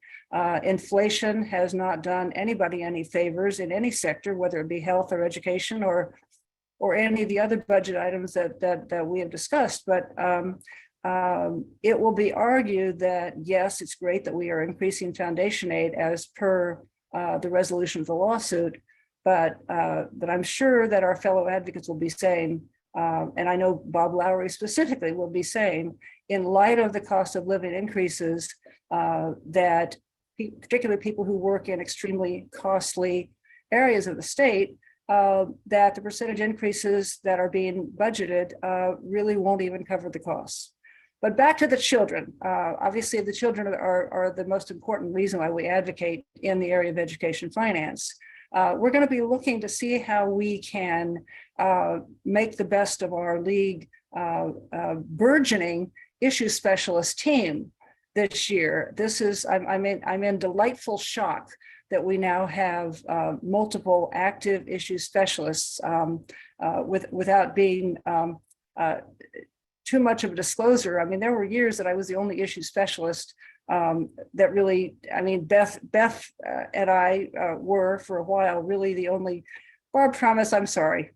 Inflation has not done anybody any favors in any sector, whether it be health or education or any of the other budget items that we have discussed. But it will be argued that, yes, it's great that we are increasing foundation aid as per the resolution of the lawsuit, but I'm sure that our fellow advocates will be saying, and I know Bob Lowry specifically will be saying, in light of the cost of living increases, that particularly people who work in extremely costly areas of the state, that the percentage increases that are being budgeted really won't even cover the costs. But back to the children. Obviously, the children are the most important reason why we advocate in the area of education finance. We're going to be looking to see how we can make the best of our league burgeoning issue specialist team this year. This is, I'm in delightful shock that we now have multiple active issue specialists without being too much of a disclosure. I mean, there were years that I was the only issue specialist that really, I mean, Beth and I were for a while really the only. Barb Thomas, I'm sorry.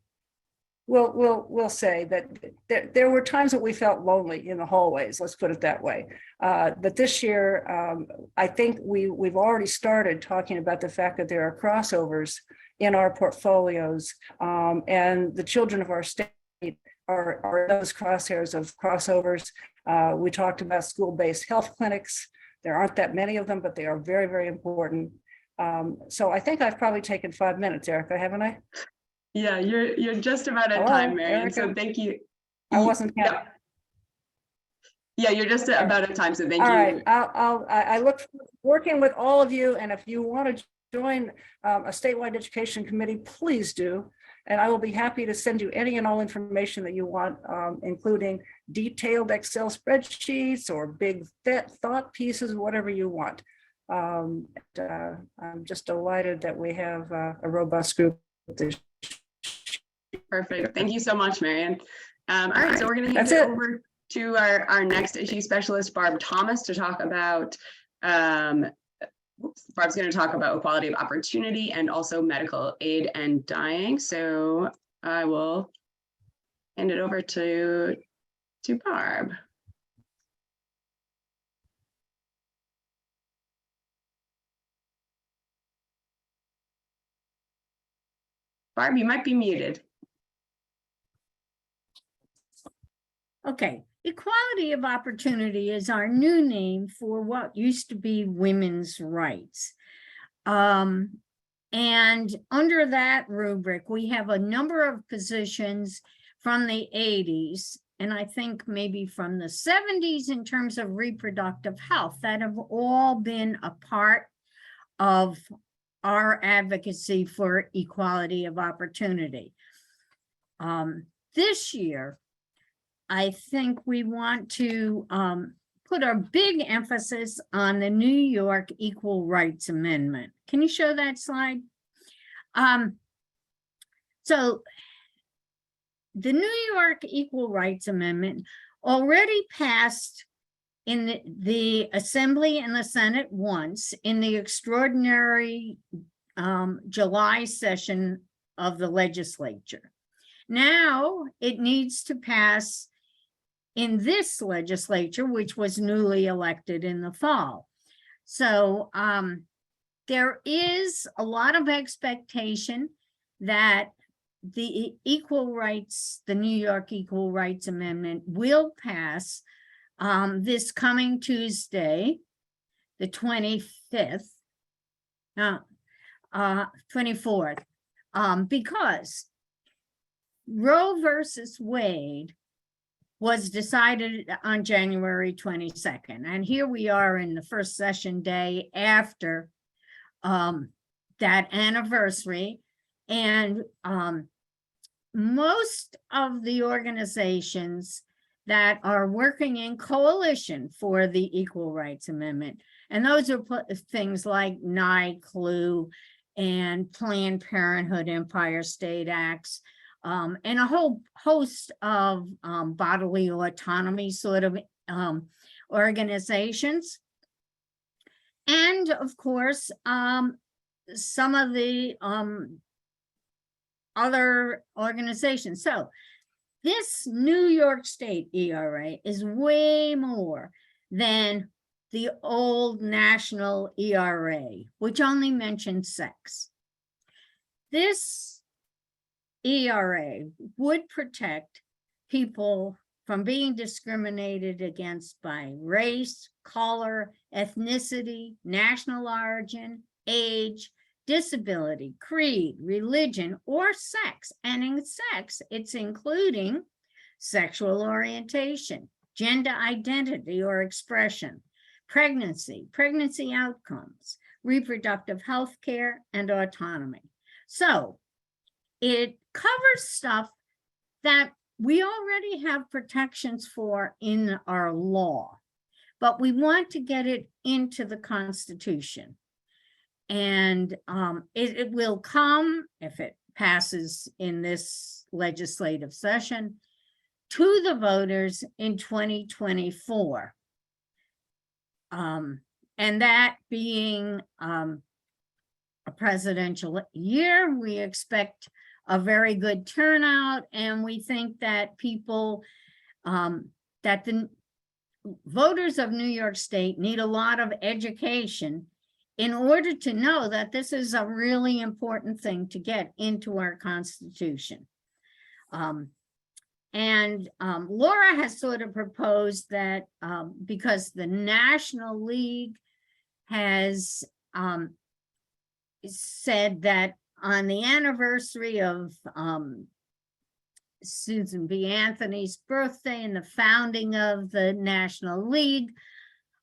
We'll say that there were times that we felt lonely in the hallways, let's put it that way. But this year, I think we've already started talking about the fact that there are crossovers in our portfolios, and the children of our state are those crosshairs of crossovers. We talked about school-based health clinics. There aren't that many of them, but they are very, very important. So I think I've probably taken 5 minutes, Erica, haven't I? Yeah, you're just about at time, Marion. So thank you. I wasn't counting. Yeah, you're just about at time. So thank All you. right, I look forward to working with all of you, and if you want to join a statewide education committee, please do. And I will be happy to send you any and all information that you want, including detailed Excel spreadsheets or big thought pieces, whatever you want. I'm just delighted that we have a robust group. Perfect. Thank you so much, Marion. All right, so we're going to hand That's it it. over to our next issue specialist, Barb Thomas, to talk about, Barb's going to talk about equality of opportunity and also medical aid and dying. So I will hand it over to Barb. Barb, you might be muted. Okay, equality of opportunity is our new name for what used to be women's rights. And under that rubric, we have a number of positions from the 80s, and I think maybe from the 70s in terms of reproductive health that have all been a part of our advocacy for equality of opportunity. This year, I think we want to put a big emphasis on the New York Equal Rights Amendment. Can you show that slide? So the New York Equal Rights Amendment already passed in the Assembly and the Senate once in the extraordinary July session of the legislature. Now it needs to pass in this legislature, which was newly elected in the fall. So there is a lot of expectation that the New York Equal Rights Amendment will pass this coming Tuesday, the 24th, because Roe versus Wade was decided on January 22nd. And here we are in the first session day after that anniversary. And most of the organizations that are working in coalition for the Equal Rights Amendment, and those are things like NICLU and Planned Parenthood Empire State Acts, and a whole host of bodily autonomy sort of organizations. And of course, some of the other organizations. So this New York State ERA is way more than the old national ERA, which only mentioned sex. This ERA would protect people from being discriminated against by race, color, ethnicity, national origin, age, disability, creed, religion, or sex. And in sex, it's including sexual orientation, gender identity or expression, pregnancy outcomes, reproductive health care, and autonomy. So it covers stuff that we already have protections for in our law, but we want to get it into the Constitution. And it will come, if it passes in this legislative session, to the voters in 2024. And that being a presidential year, we expect a very good turnout, and we think that people, that the voters of New York State need a lot of education in order to know that this is a really important thing to get into our Constitution. Laura has sort of proposed that because the National League has said that on the anniversary of Susan B. Anthony's birthday and the founding of the National League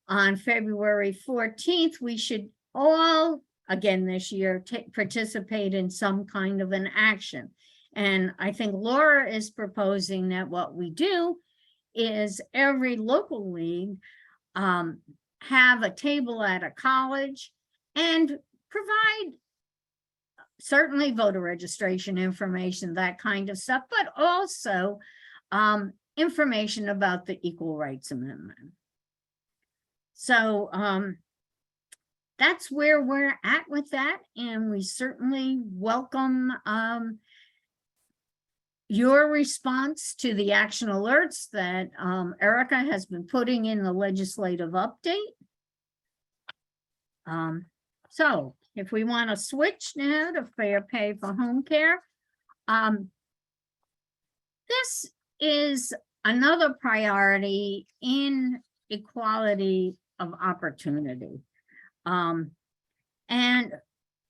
on February 14th, we should all, again this year, participate in some kind of an action. And I think Laura is proposing that what we do is every local league have a table at a college and provide certainly voter registration information, that kind of stuff, but also information about the Equal Rights Amendment. So that's where we're at with that, and we certainly welcome your response to the action alerts that Erica has been putting in the legislative update. So if we want to switch now to fair pay for home care, this is another priority in equality of opportunity. And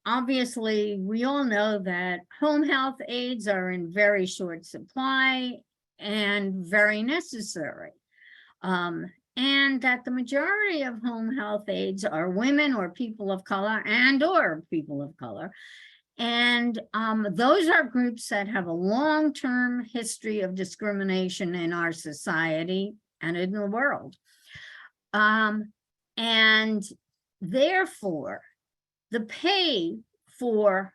obviously, we all know that home health aides are in very short supply and very necessary. And that the majority of home health aides are women or people of color or people of color. And those are groups that have a long-term history of discrimination in our society and in the world. And therefore, the pay for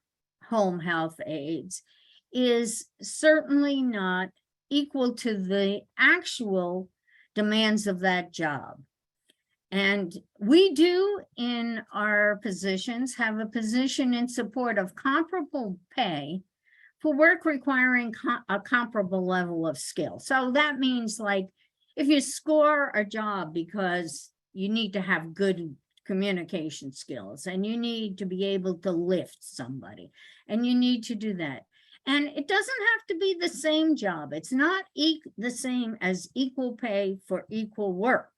home health aides is certainly not equal to the actual demands of that job. And we do in our positions have a position in support of comparable pay for work requiring a comparable level of skill. So that means, like, if you score a job because you need to have good communication skills and you need to be able to lift somebody and you need to do that. And it doesn't have to be the same job. It's not the same as equal pay for equal work.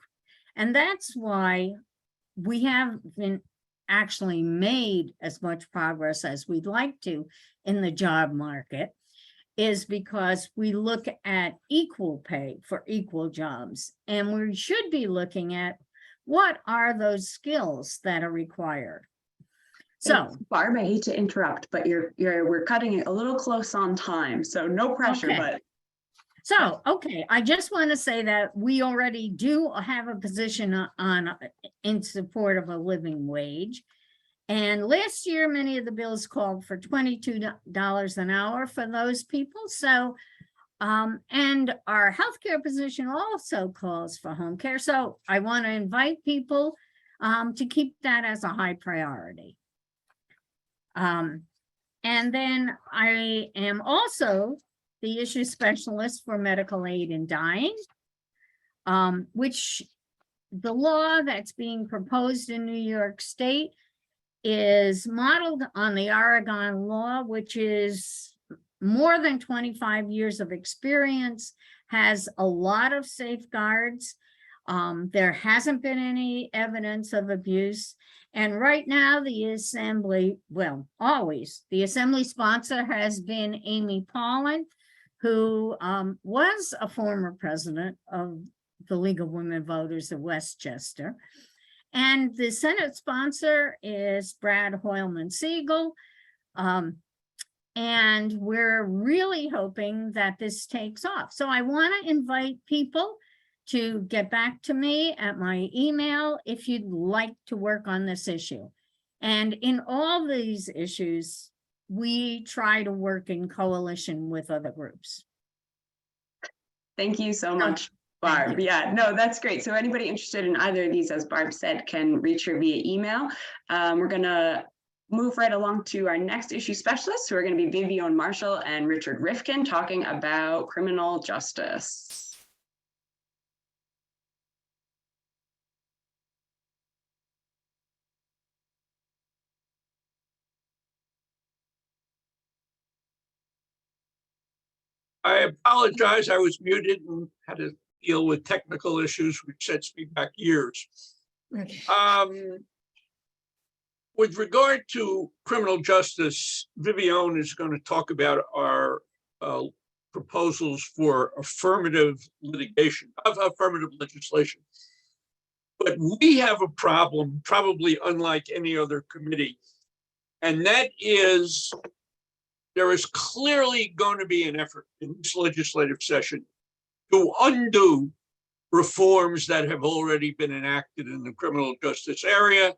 And that's why we haven't actually made as much progress as we'd like to in the job market, is because we look at equal pay for equal jobs. And we should be looking at what are those skills that are required. So Barb, I hate to interrupt, but we're cutting it a little close on time, so no pressure, Okay. but. So, okay, I just want to say that we already do have a position in support of a living wage. And last year, many of the bills called for $22 an hour for those people. So, and our healthcare position also calls for home care. So I want to invite people to keep that as a high priority. And then I am also the issue specialist for medical aid in dying, which the law that's being proposed in New York State is modeled on the Oregon law, which is more than 25 years of experience, has a lot of safeguards. There hasn't been any evidence of abuse. And right now the assembly, well, always, the assembly sponsor has been Amy Paulin, who was a former president of the League of Women Voters of Westchester. And the Senate sponsor is Brad Hoylman Siegel. And we're really hoping that this takes off. So I want to invite people to get back to me at my email if you'd like to work on this issue. And in all these issues, we try to work in coalition with other groups. Thank you so much, Barb. Yeah, no, that's great. So anybody interested in either of these, as Barb said, can reach her via email. We're gonna move right along to our next issue specialists, who are going to be Vivian Marshall and Richard Rifkin, talking about criminal justice. I apologize, I was muted and had to deal with technical issues, which sets me back years. With regard to criminal justice, Vivian is going to talk about our proposals for affirmative litigation, affirmative legislation. But we have a problem, probably unlike any other committee, and that is there is clearly going to be an effort in this legislative session to undo reforms that have already been enacted in the criminal justice area.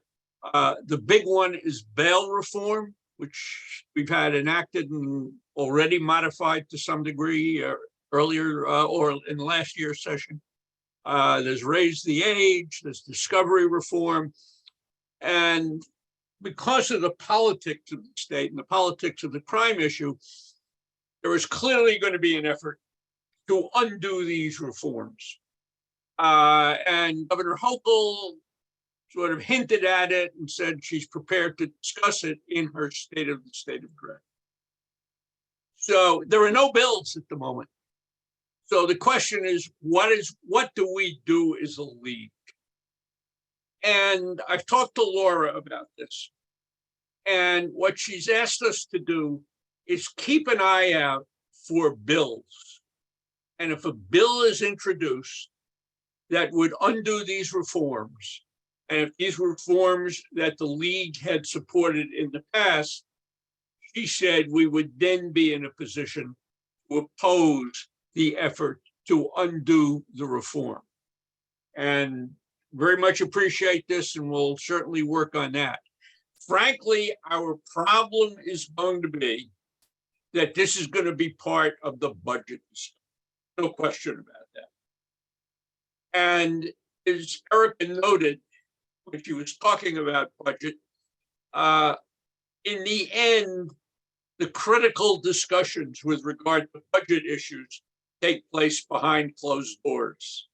The big one is bail reform, which we've had enacted and already modified to some degree earlier or in last year's session. There's raise the age, there's discovery reform. And because of the politics of the state and the politics of the crime issue, there is clearly going to be an effort to undo these reforms. And Governor Hochul sort of hinted at it and said she's prepared to discuss it in her State of the State address. So there are no bills at the moment. So the question is, what do we do as a league? And I've talked to Laura about this. And what she's asked us to do is keep an eye out for bills. And if a bill is introduced that would undo these reforms, and if these reforms that the league had supported in the past, she said we would then be in a position to oppose the effort to undo the reform. And very much appreciate this, and we'll certainly work on that. Frankly, our problem is going to be that this is going to be part of the budget. No question about that. And as Erica noted, when she was talking about budget, in the end, the critical discussions with regard to budget issues take place behind closed doors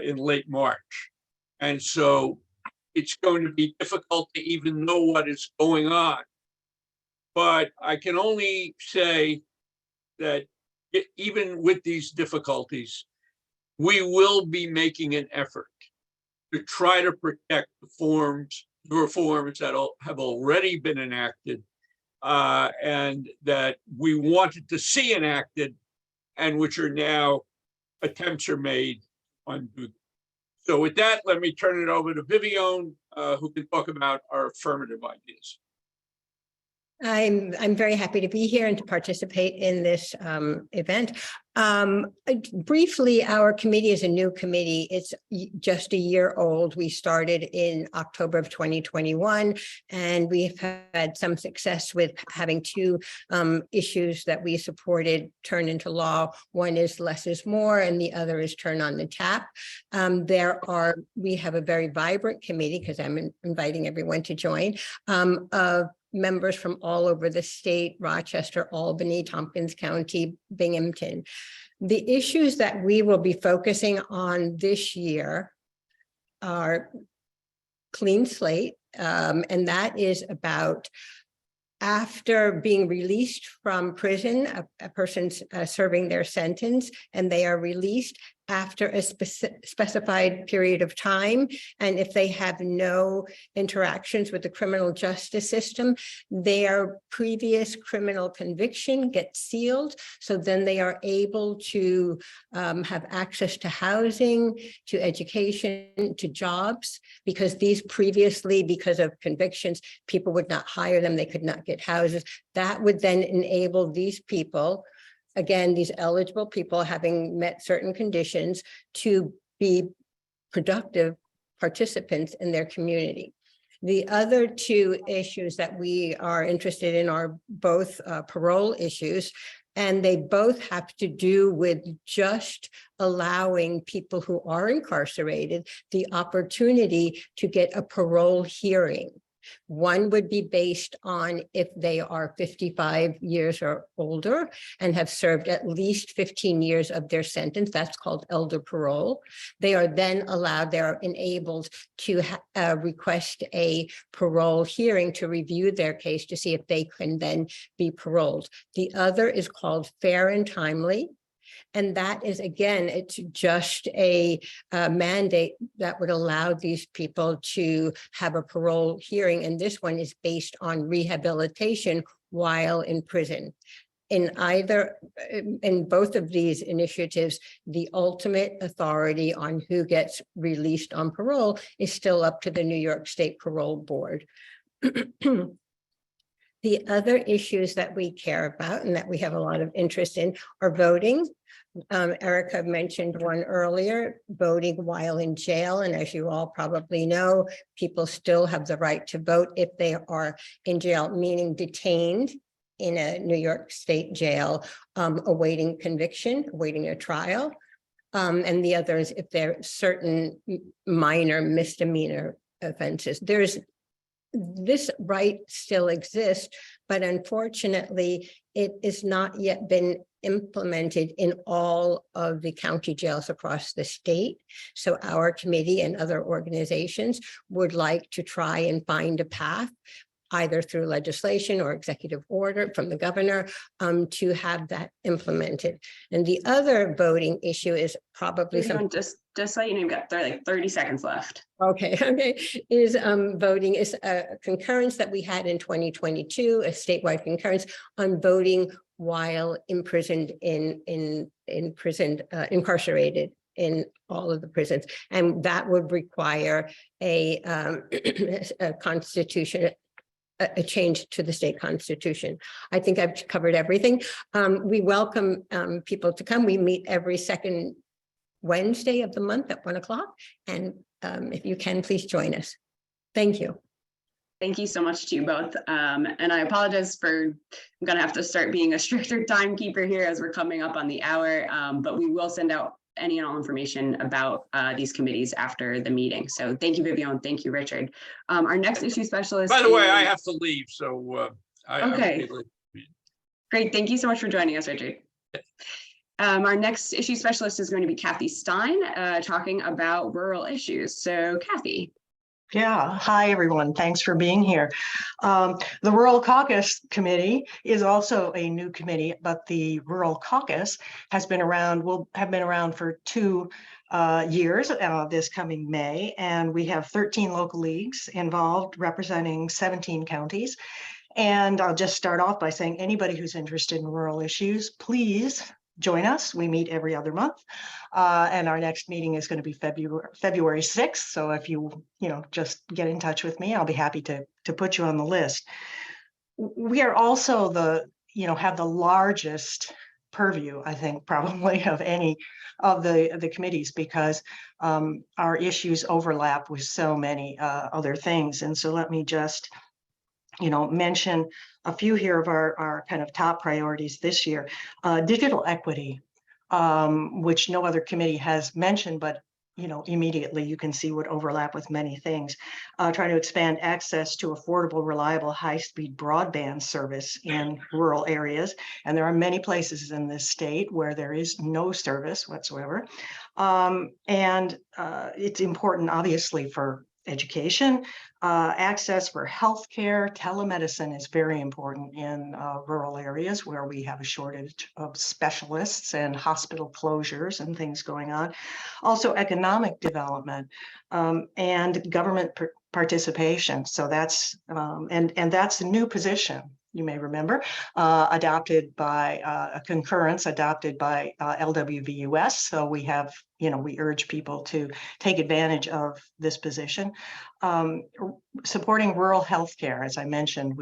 in late March. And so it's going to be difficult to even know what is going on. But I can only say that even with these difficulties, we will be making an effort to try to protect the reforms that have already been enacted and that we wanted to see enacted, and which are now attempts are made on. So with that, let me turn it over to Vivian, who can talk about our affirmative ideas. I'm very happy to be here and to participate in this event. Briefly, our committee is a new committee. It's just a year old. We started in October of 2021, and we've had some success with having two issues that we supported turn into law. One is less is more, and the other is turn on the tap. We have a very vibrant committee, because I'm inviting everyone to join, of members from all over the state: Rochester, Albany, Tompkins County, Binghamton. The issues that we will be focusing on this year are clean slate, and that is about after being released from prison, a person's serving their sentence, and they are released after a specified period of time. And if they have no interactions with the criminal justice system, their previous criminal conviction gets sealed. So then they are able to have access to housing, to education, to jobs, because these previously, because of convictions, people would not hire them, they could not get houses. That would then enable these people, again, these eligible people having met certain conditions, to be productive participants in their community. The other two issues that we are interested in are both parole issues, and they both have to do with just allowing people who are incarcerated the opportunity to get a parole hearing. One would be based on if they are 55 years or older and have served at least 15 years of their sentence. That's called elder parole. They are then allowed, they are enabled to request a parole hearing to review their case to see if they can then be paroled. The other is called fair and timely. And that is, again, it's just a mandate that would allow these people to have a parole hearing. And this one is based on rehabilitation while in prison. In both of these initiatives, the ultimate authority on who gets released on parole is still up to the New York State Parole Board. The other issues that we care about and that we have a lot of interest in are voting. Erica mentioned one earlier, voting while in jail. And as you all probably know, people still have the right to vote if they are in jail, meaning detained in a New York State jail, awaiting conviction, awaiting a trial. And the others, if there are certain minor misdemeanor offenses. This right still exists, but unfortunately, it has not yet been implemented in all of the county jails across the state. So our committee and other organizations would like to try and find a path, either through legislation or executive order from the governor, to have that implemented. And the other voting issue is probably something. Just let you know, you've got like 30 seconds left. Okay, is voting is a concurrence that we had in 2022, a statewide concurrence on voting while imprisoned incarcerated in all of the prisons. And that would require a constitution, a change to the state constitution. I think I've covered everything. We welcome people to come. We meet every second Wednesday of the month at 1 o'clock. And if you can, please join us. Thank you. Thank you so much to you both. And I apologize for, I'm gonna have to start being a stricter timekeeper here as we're coming up on the hour, but we will send out any and all information about these committees after the meeting. So thank you, Vivian. Thank you, Richard. Our next issue specialist. By the way, I have to leave, so Okay. Great. Thank you so much for joining us, Richard. Our next issue specialist is going to be Kathy Stein, talking about rural issues. So Kathy. Yeah, hi everyone. Thanks for being here. The Rural Caucus Committee is also a new committee, but the Rural Caucus has been around, will have been around for 2 years this coming May, and we have 13 local leagues involved representing 17 counties. And I'll just start off by saying anybody who's interested in rural issues, please join us. We meet every other month, and our next meeting is going to be February 6th. So if you just get in touch with me, I'll be happy to put you on the list. We are also have the largest purview, I think, probably of any of the committees, because our issues overlap with so many other things. And so let me just mention a few here of our kind of top priorities this year. Digital equity, which no other committee has mentioned, but immediately you can see would overlap with many things. Trying to expand access to affordable, reliable, high-speed broadband service in rural areas. And there are many places in this state where there is no service whatsoever. And it's important, obviously, for education, access for healthcare. Telemedicine is very important in rural areas where we have a shortage of specialists and hospital closures and things going on. Also, economic development and government participation. So that's and that's a new position. You may remember, adopted by a concurrence adopted by LWVUS. So we have, we urge people to take advantage of this position. Supporting rural healthcare, as I mentioned,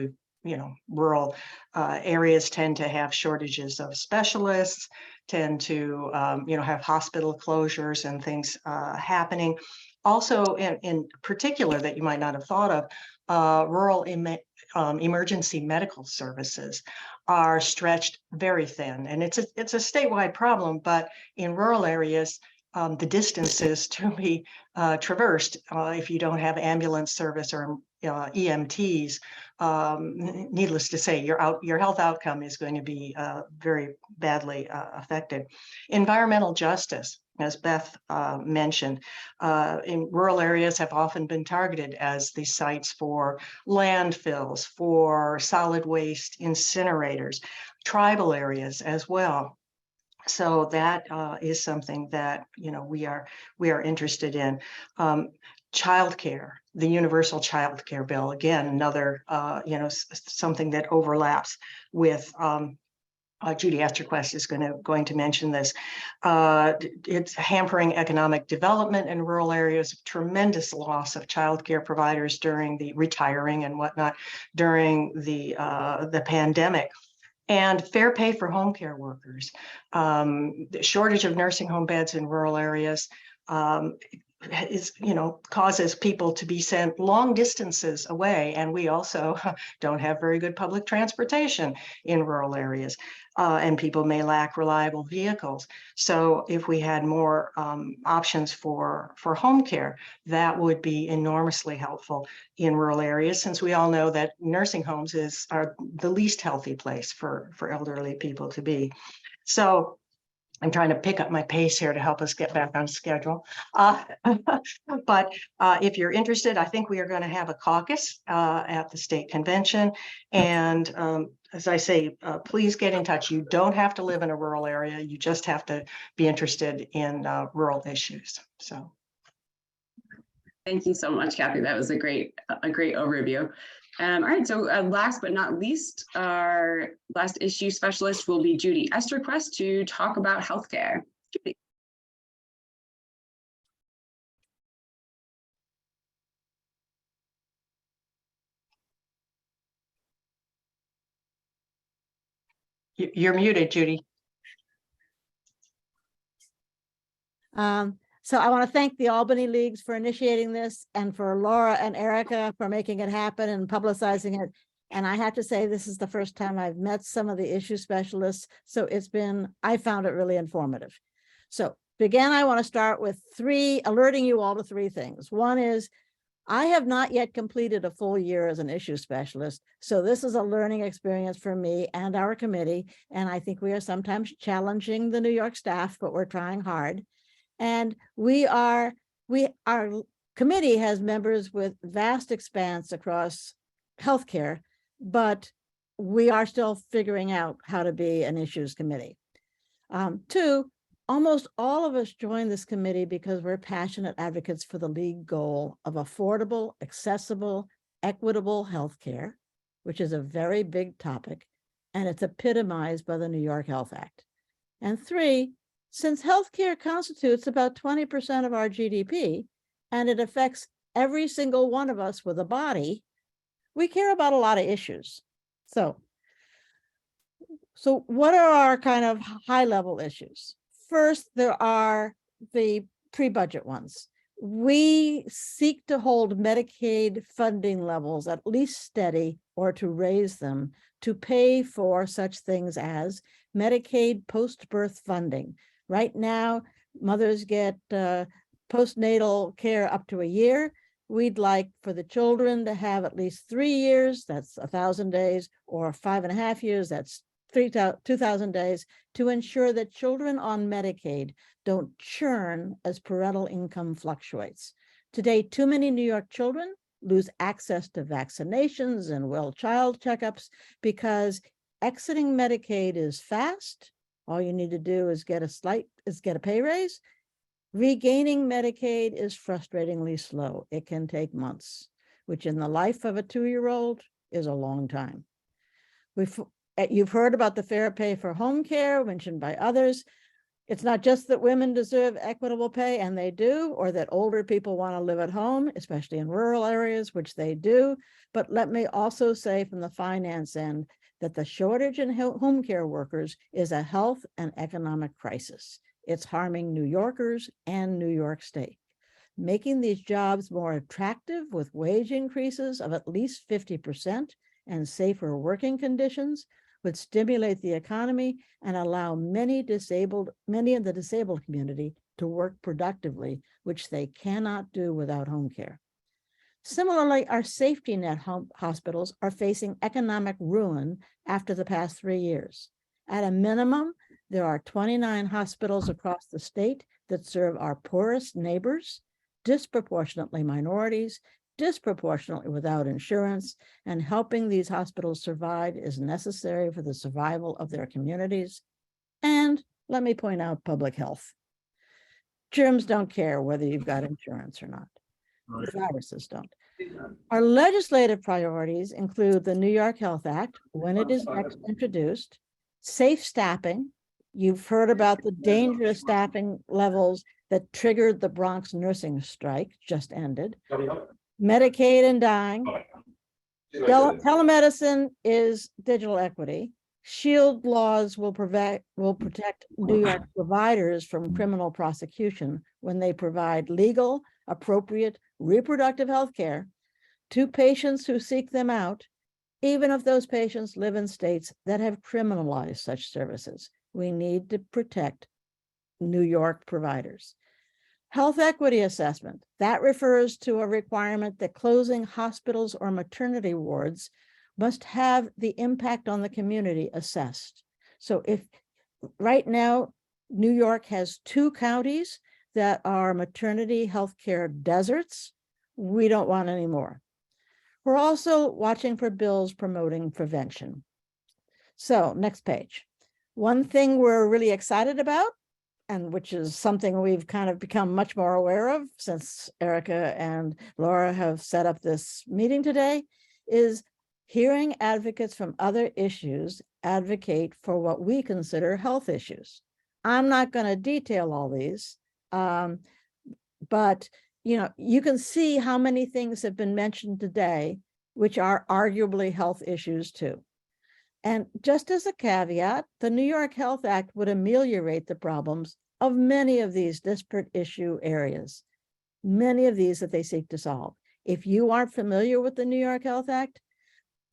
rural areas tend to have shortages of specialists, tend to, have hospital closures and things happening. Also, in particular, that you might not have thought of, rural emergency medical services are stretched very thin, and it's a statewide problem. But in rural areas, the distances to be traversed, if you don't have ambulance service or EMTs, needless to say, your health outcome is going to be very badly affected. Environmental justice, as Beth mentioned, in rural areas have often been targeted as the sites for landfills, for solid waste incinerators, tribal areas as well. So that is something that we are interested in. Childcare, the universal child care bill, again, another something that overlaps with Judy Esterquest is going to mention this. It's hampering economic development in rural areas, tremendous loss of childcare providers during the retiring and whatnot during the pandemic. And fair pay for home care workers. The shortage of nursing home beds in rural areas is, causes people to be sent long distances away. And we also don't have very good public transportation in rural areas. And people may lack reliable vehicles. So if we had more options for home care, that would be enormously helpful in rural areas, since we all know that nursing homes are the least healthy place for elderly people to be. So I'm trying to pick up my pace here to help us get back on schedule. But if you're interested, I think we are going to have a caucus at the state convention. And as I say, please get in touch. You don't have to live in a rural area. You just have to be interested in rural issues. So. Thank you so much, Kathy. That was a great overview. All right, so last but not least, our last issue specialist will be Judy Esterquest to talk about healthcare. Judy. You're muted, Judy. So I want to thank the Albany Leagues for initiating this, and for Laura and Erica for making it happen and publicizing it. And I have to say, this is the first time I've met some of the issue specialists. So I found it really informative. So I want to start with alerting you all to three things. One is, I have not yet completed a full year as an issue specialist. So this is a learning experience for me and our committee. And I think we are sometimes challenging the New York staff, but we're trying hard. And our committee has members with vast expanse across healthcare, but we are still figuring out how to be an issues committee. Two, almost all of us joined this committee because we're passionate advocates for the league goal of affordable, accessible, equitable healthcare, which is a very big topic, and it's epitomized by the New York Health Act. And three, since healthcare constitutes about 20% of our GDP, and it affects every single one of us with a body, we care about a lot of issues. So what are our kind of high-level issues? First, there are the pre-budget ones. We seek to hold Medicaid funding levels at least steady or to raise them to pay for such things as Medicaid post-birth funding. Right now, mothers get postnatal care up to a year. We'd like for the children to have at least 3 years, that's 1,000 days, or 5.5 years, that's 2,000 days, to ensure that children on Medicaid don't churn as parental income fluctuates. Today, too many New York children lose access to vaccinations and well child checkups because exiting Medicaid is fast. All you need to do is get a pay raise. Regaining Medicaid is frustratingly slow. It can take months, which in the life of a 2-year-old is a long time. You've heard about the fair pay for home care mentioned by others. It's not just that women deserve equitable pay, and they do, or that older people want to live at home, especially in rural areas, which they do. But let me also say from the finance end that the shortage in home care workers is a health and economic crisis. It's harming New Yorkers and New York State. Making these jobs more attractive with wage increases of at least 50% and safer working conditions would stimulate the economy and allow many in the disabled community to work productively, which they cannot do without home care. Similarly, our safety net hospitals are facing economic ruin after the past 3 years. At a minimum, there are 29 hospitals across the state that serve our poorest neighbors, disproportionately minorities, disproportionately without insurance, and helping these hospitals survive is necessary for the survival of their communities. And let me point out public health. Germs don't care whether you've got insurance or not. Viruses don't. Our legislative priorities include the New York Health Act, when it is next introduced, Safe staffing. You've heard about the dangerous staffing levels that triggered the Bronx nursing strike, just ended. Medicaid and dying. Telemedicine is digital equity. Shield laws will protect New York providers from criminal prosecution when they provide legal, appropriate reproductive health care to patients who seek them out, even if those patients live in states that have criminalized such services. We need to protect New York providers. Health equity assessment, that refers to a requirement that closing hospitals or maternity wards must have the impact on the community assessed. So if right now, New York has 2 counties that are maternity healthcare deserts, we don't want any more. We're also watching for bills promoting prevention. So next page. One thing we're really excited about, and which is something we've kind of become much more aware of since Erica and Laura have set up this meeting today, is hearing advocates from other issues advocate for what we consider health issues. I'm not going to detail all these, but you can see how many things have been mentioned today, which are arguably health issues too. And just as a caveat, the New York Health Act would ameliorate the problems of many of these disparate issue areas, many of these that they seek to solve. If you aren't familiar with the New York Health Act,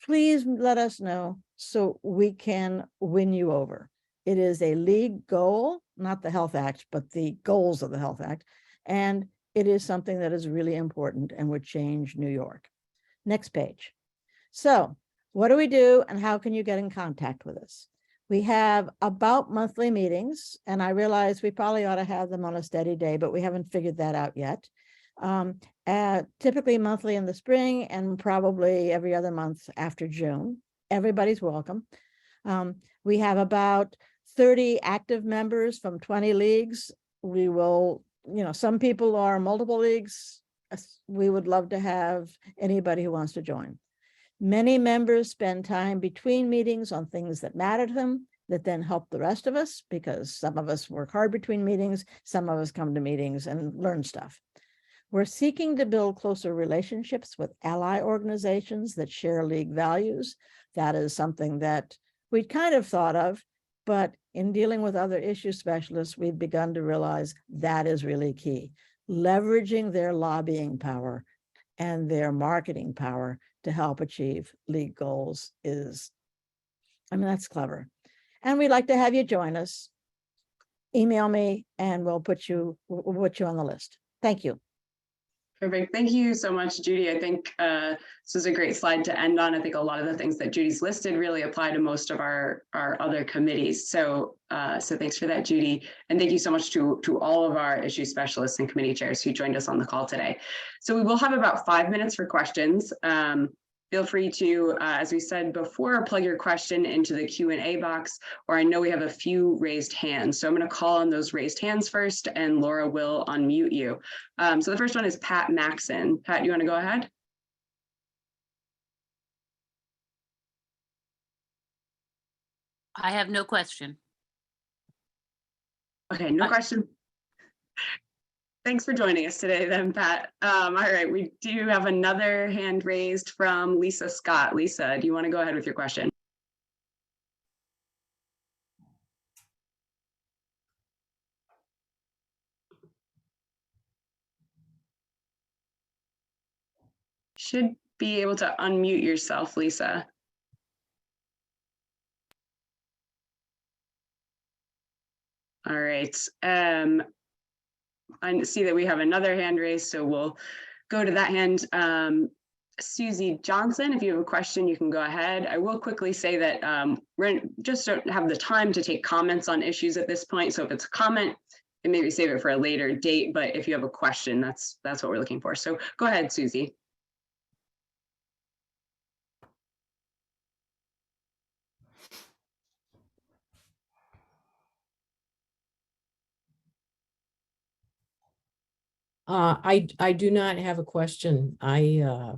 please let us know so we can win you over. It is a league goal, not the Health Act, but the goals of the Health Act. And it is something that is really important and would change New York. Next page. So what do we do and how can you get in contact with us? We have about monthly meetings, and I realize we probably ought to have them on a steady day, but we haven't figured that out yet. Typically monthly in the spring and probably every other month after June. Everybody's welcome. We have about 30 active members from 20 leagues. We will, some people are multiple leagues. We would love to have anybody who wants to join. Many members spend time between meetings on things that matter to them, that then help the rest of us, because some of us work hard between meetings, some of us come to meetings and learn stuff. We're seeking to build closer relationships with ally organizations that share league values. That is something that we'd kind of thought of, but in dealing with other issue specialists, we've begun to realize that is really key. Leveraging their lobbying power and their marketing power to help achieve league goals is, that's clever. And we'd like to have you join us. Email me and we'll put you on the list. Thank you. Perfect. Thank you so much, Judy. I think this is a great slide to end on. I think a lot of the things that Judy's listed really apply to most of our other committees. So thanks for that, Judy. And thank you so much to all of our issue specialists and committee chairs who joined us on the call today. So we will have about 5 minutes for questions. Feel free to, as we said before, plug your question into the Q&A box, or I know we have a few raised hands. So I'm going to call on those raised hands first, and Laura will unmute you. So the first one is Pat Maxon. Pat, you want to go ahead? I have no question. Okay, no question. Thanks for joining us today then, Pat. All right, we do have another hand raised from Lisa Scott. Lisa, do you want to go ahead with your question? Should be able to unmute yourself, Lisa. All right. I see that we have another hand raised, so we'll go to that hand. Susie Johnson, if you have a question, you can go ahead. I will quickly say that we're just don't have the time to take comments on issues at this point. So if it's a comment, and maybe save it for a later date. But if you have a question, that's what we're looking for. So go ahead, Susie. I do not have a question. I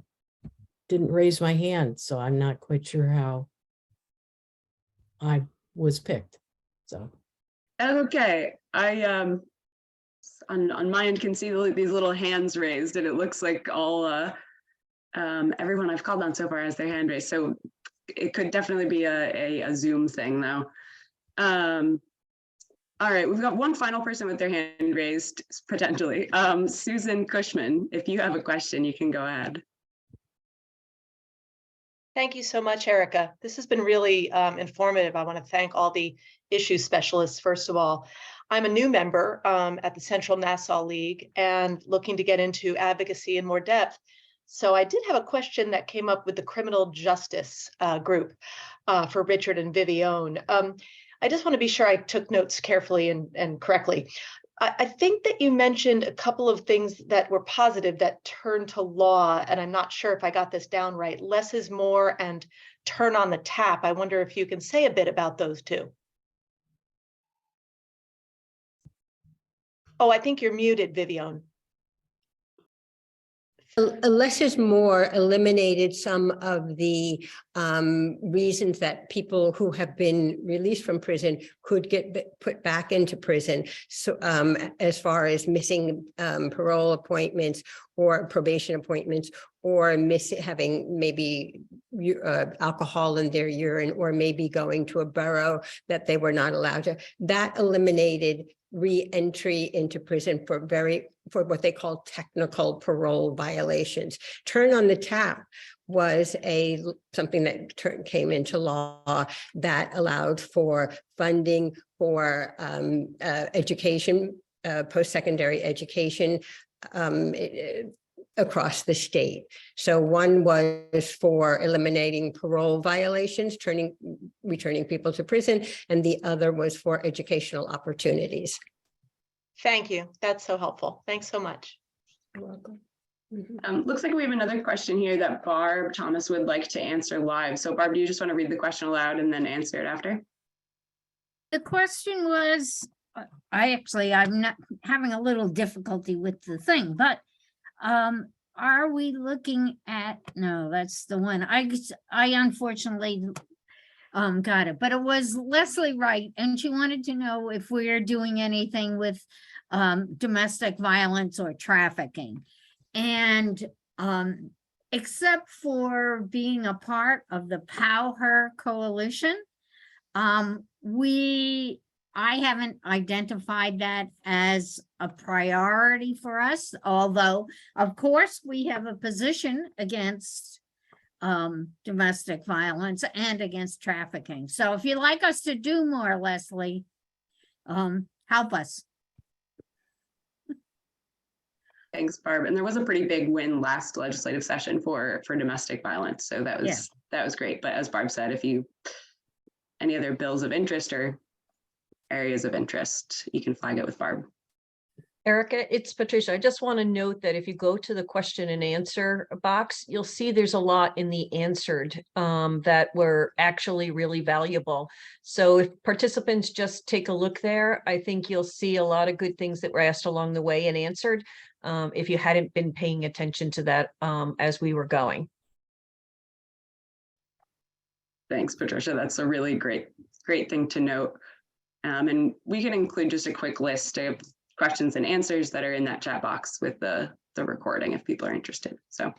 didn't raise my hand, so I'm not quite sure how I was picked. So, Okay, I on my end can see these little hands raised, and it looks like all everyone I've called on so far has their hand raised. So it could definitely be a Zoom thing though. All right, we've got one final person with their hand raised potentially. Susan Cushman, if you have a question, you can go ahead. Thank you so much, Erica. This has been really informative. I want to thank all the issue specialists, first of all. I'm a new member at the Central Nassau League and looking to get into advocacy in more depth. So I did have a question that came up with the criminal justice group for Richard and Vivione. I just want to be sure I took notes carefully and correctly. I think that you mentioned a couple of things that were positive that turned to law, and I'm not sure if I got this down right. Less is more and turn on the tap. I wonder if you can say a bit about those two. Oh, I think you're muted, Vivione. Less is more eliminated some of the reasons that people who have been released from prison could get put back into prison. So as far as missing parole appointments or probation appointments, or having maybe alcohol in their urine, or maybe going to a borough that they were not allowed to, that eliminated re-entry into prison for what they call technical parole violations. Turn on the tap was something that came into law that allowed for funding for education, post-secondary education across the state. So one was for eliminating parole violations, returning people to prison, and the other was for educational opportunities. Thank you. That's so helpful. Thanks so much. You're welcome. Looks like we have another question here that Barb Thomas would like to answer live. So Barb, do you just want to read the question aloud and then answer it after? The question was, I'm not having a little difficulty with the thing, but are we looking at, no, that's the one. I unfortunately got it, but it was Leslie Wright, and she wanted to know if we're doing anything with domestic violence or trafficking. And except for being a part of the POW-HER coalition, I haven't identified that as a priority for us, although of course we have a position against domestic violence and against trafficking. So if you'd like us to do more, Leslie, help us. Thanks, Barb. And there was a pretty big win last legislative session for domestic violence. So that was great. But as Barb said, if you any other bills of interest or areas of interest, you can flag it with Barb. Erica, it's Patricia. I just want to note that if you go to the question and answer box, you'll see there's a lot in the answered that were actually really valuable. So if participants just take a look there, I think you'll see a lot of good things that were asked along the way and answered if you hadn't been paying attention to that as we were going. Thanks, Patricia. That's a really great thing to note. And we can include just a quick list of questions and answers that are in that chat box with the recording if people are interested. So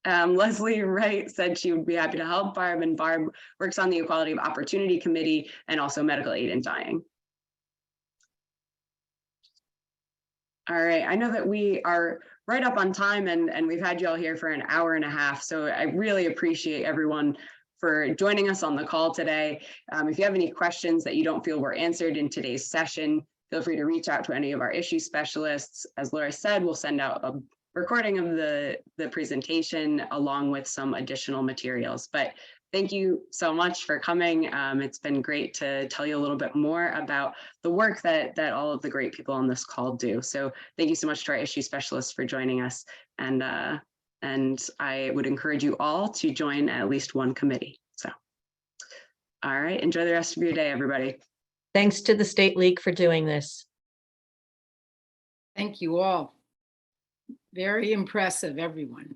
Leslie Wright said she would be happy to help Barb, and Barb works on the Equality of Opportunity Committee and also Medical Aid in Dying. All right, I know that we are right up on time and we've had you all here for an hour and a half. So I really appreciate everyone for joining us on the call today. If you have any questions that you don't feel were answered in today's session, feel free to reach out to any of our issue specialists. As Laura said, we'll send out a recording of the presentation along with some additional materials. But thank you so much for coming. It's been great to tell you a little bit more about the work that all of the great people on this call do. So thank you so much to our issue specialists for joining us. And I would encourage you all to join at least one committee. So, all right, enjoy the rest of your day, everybody. Thanks to the State League for doing this. Thank you all. Very impressive, everyone.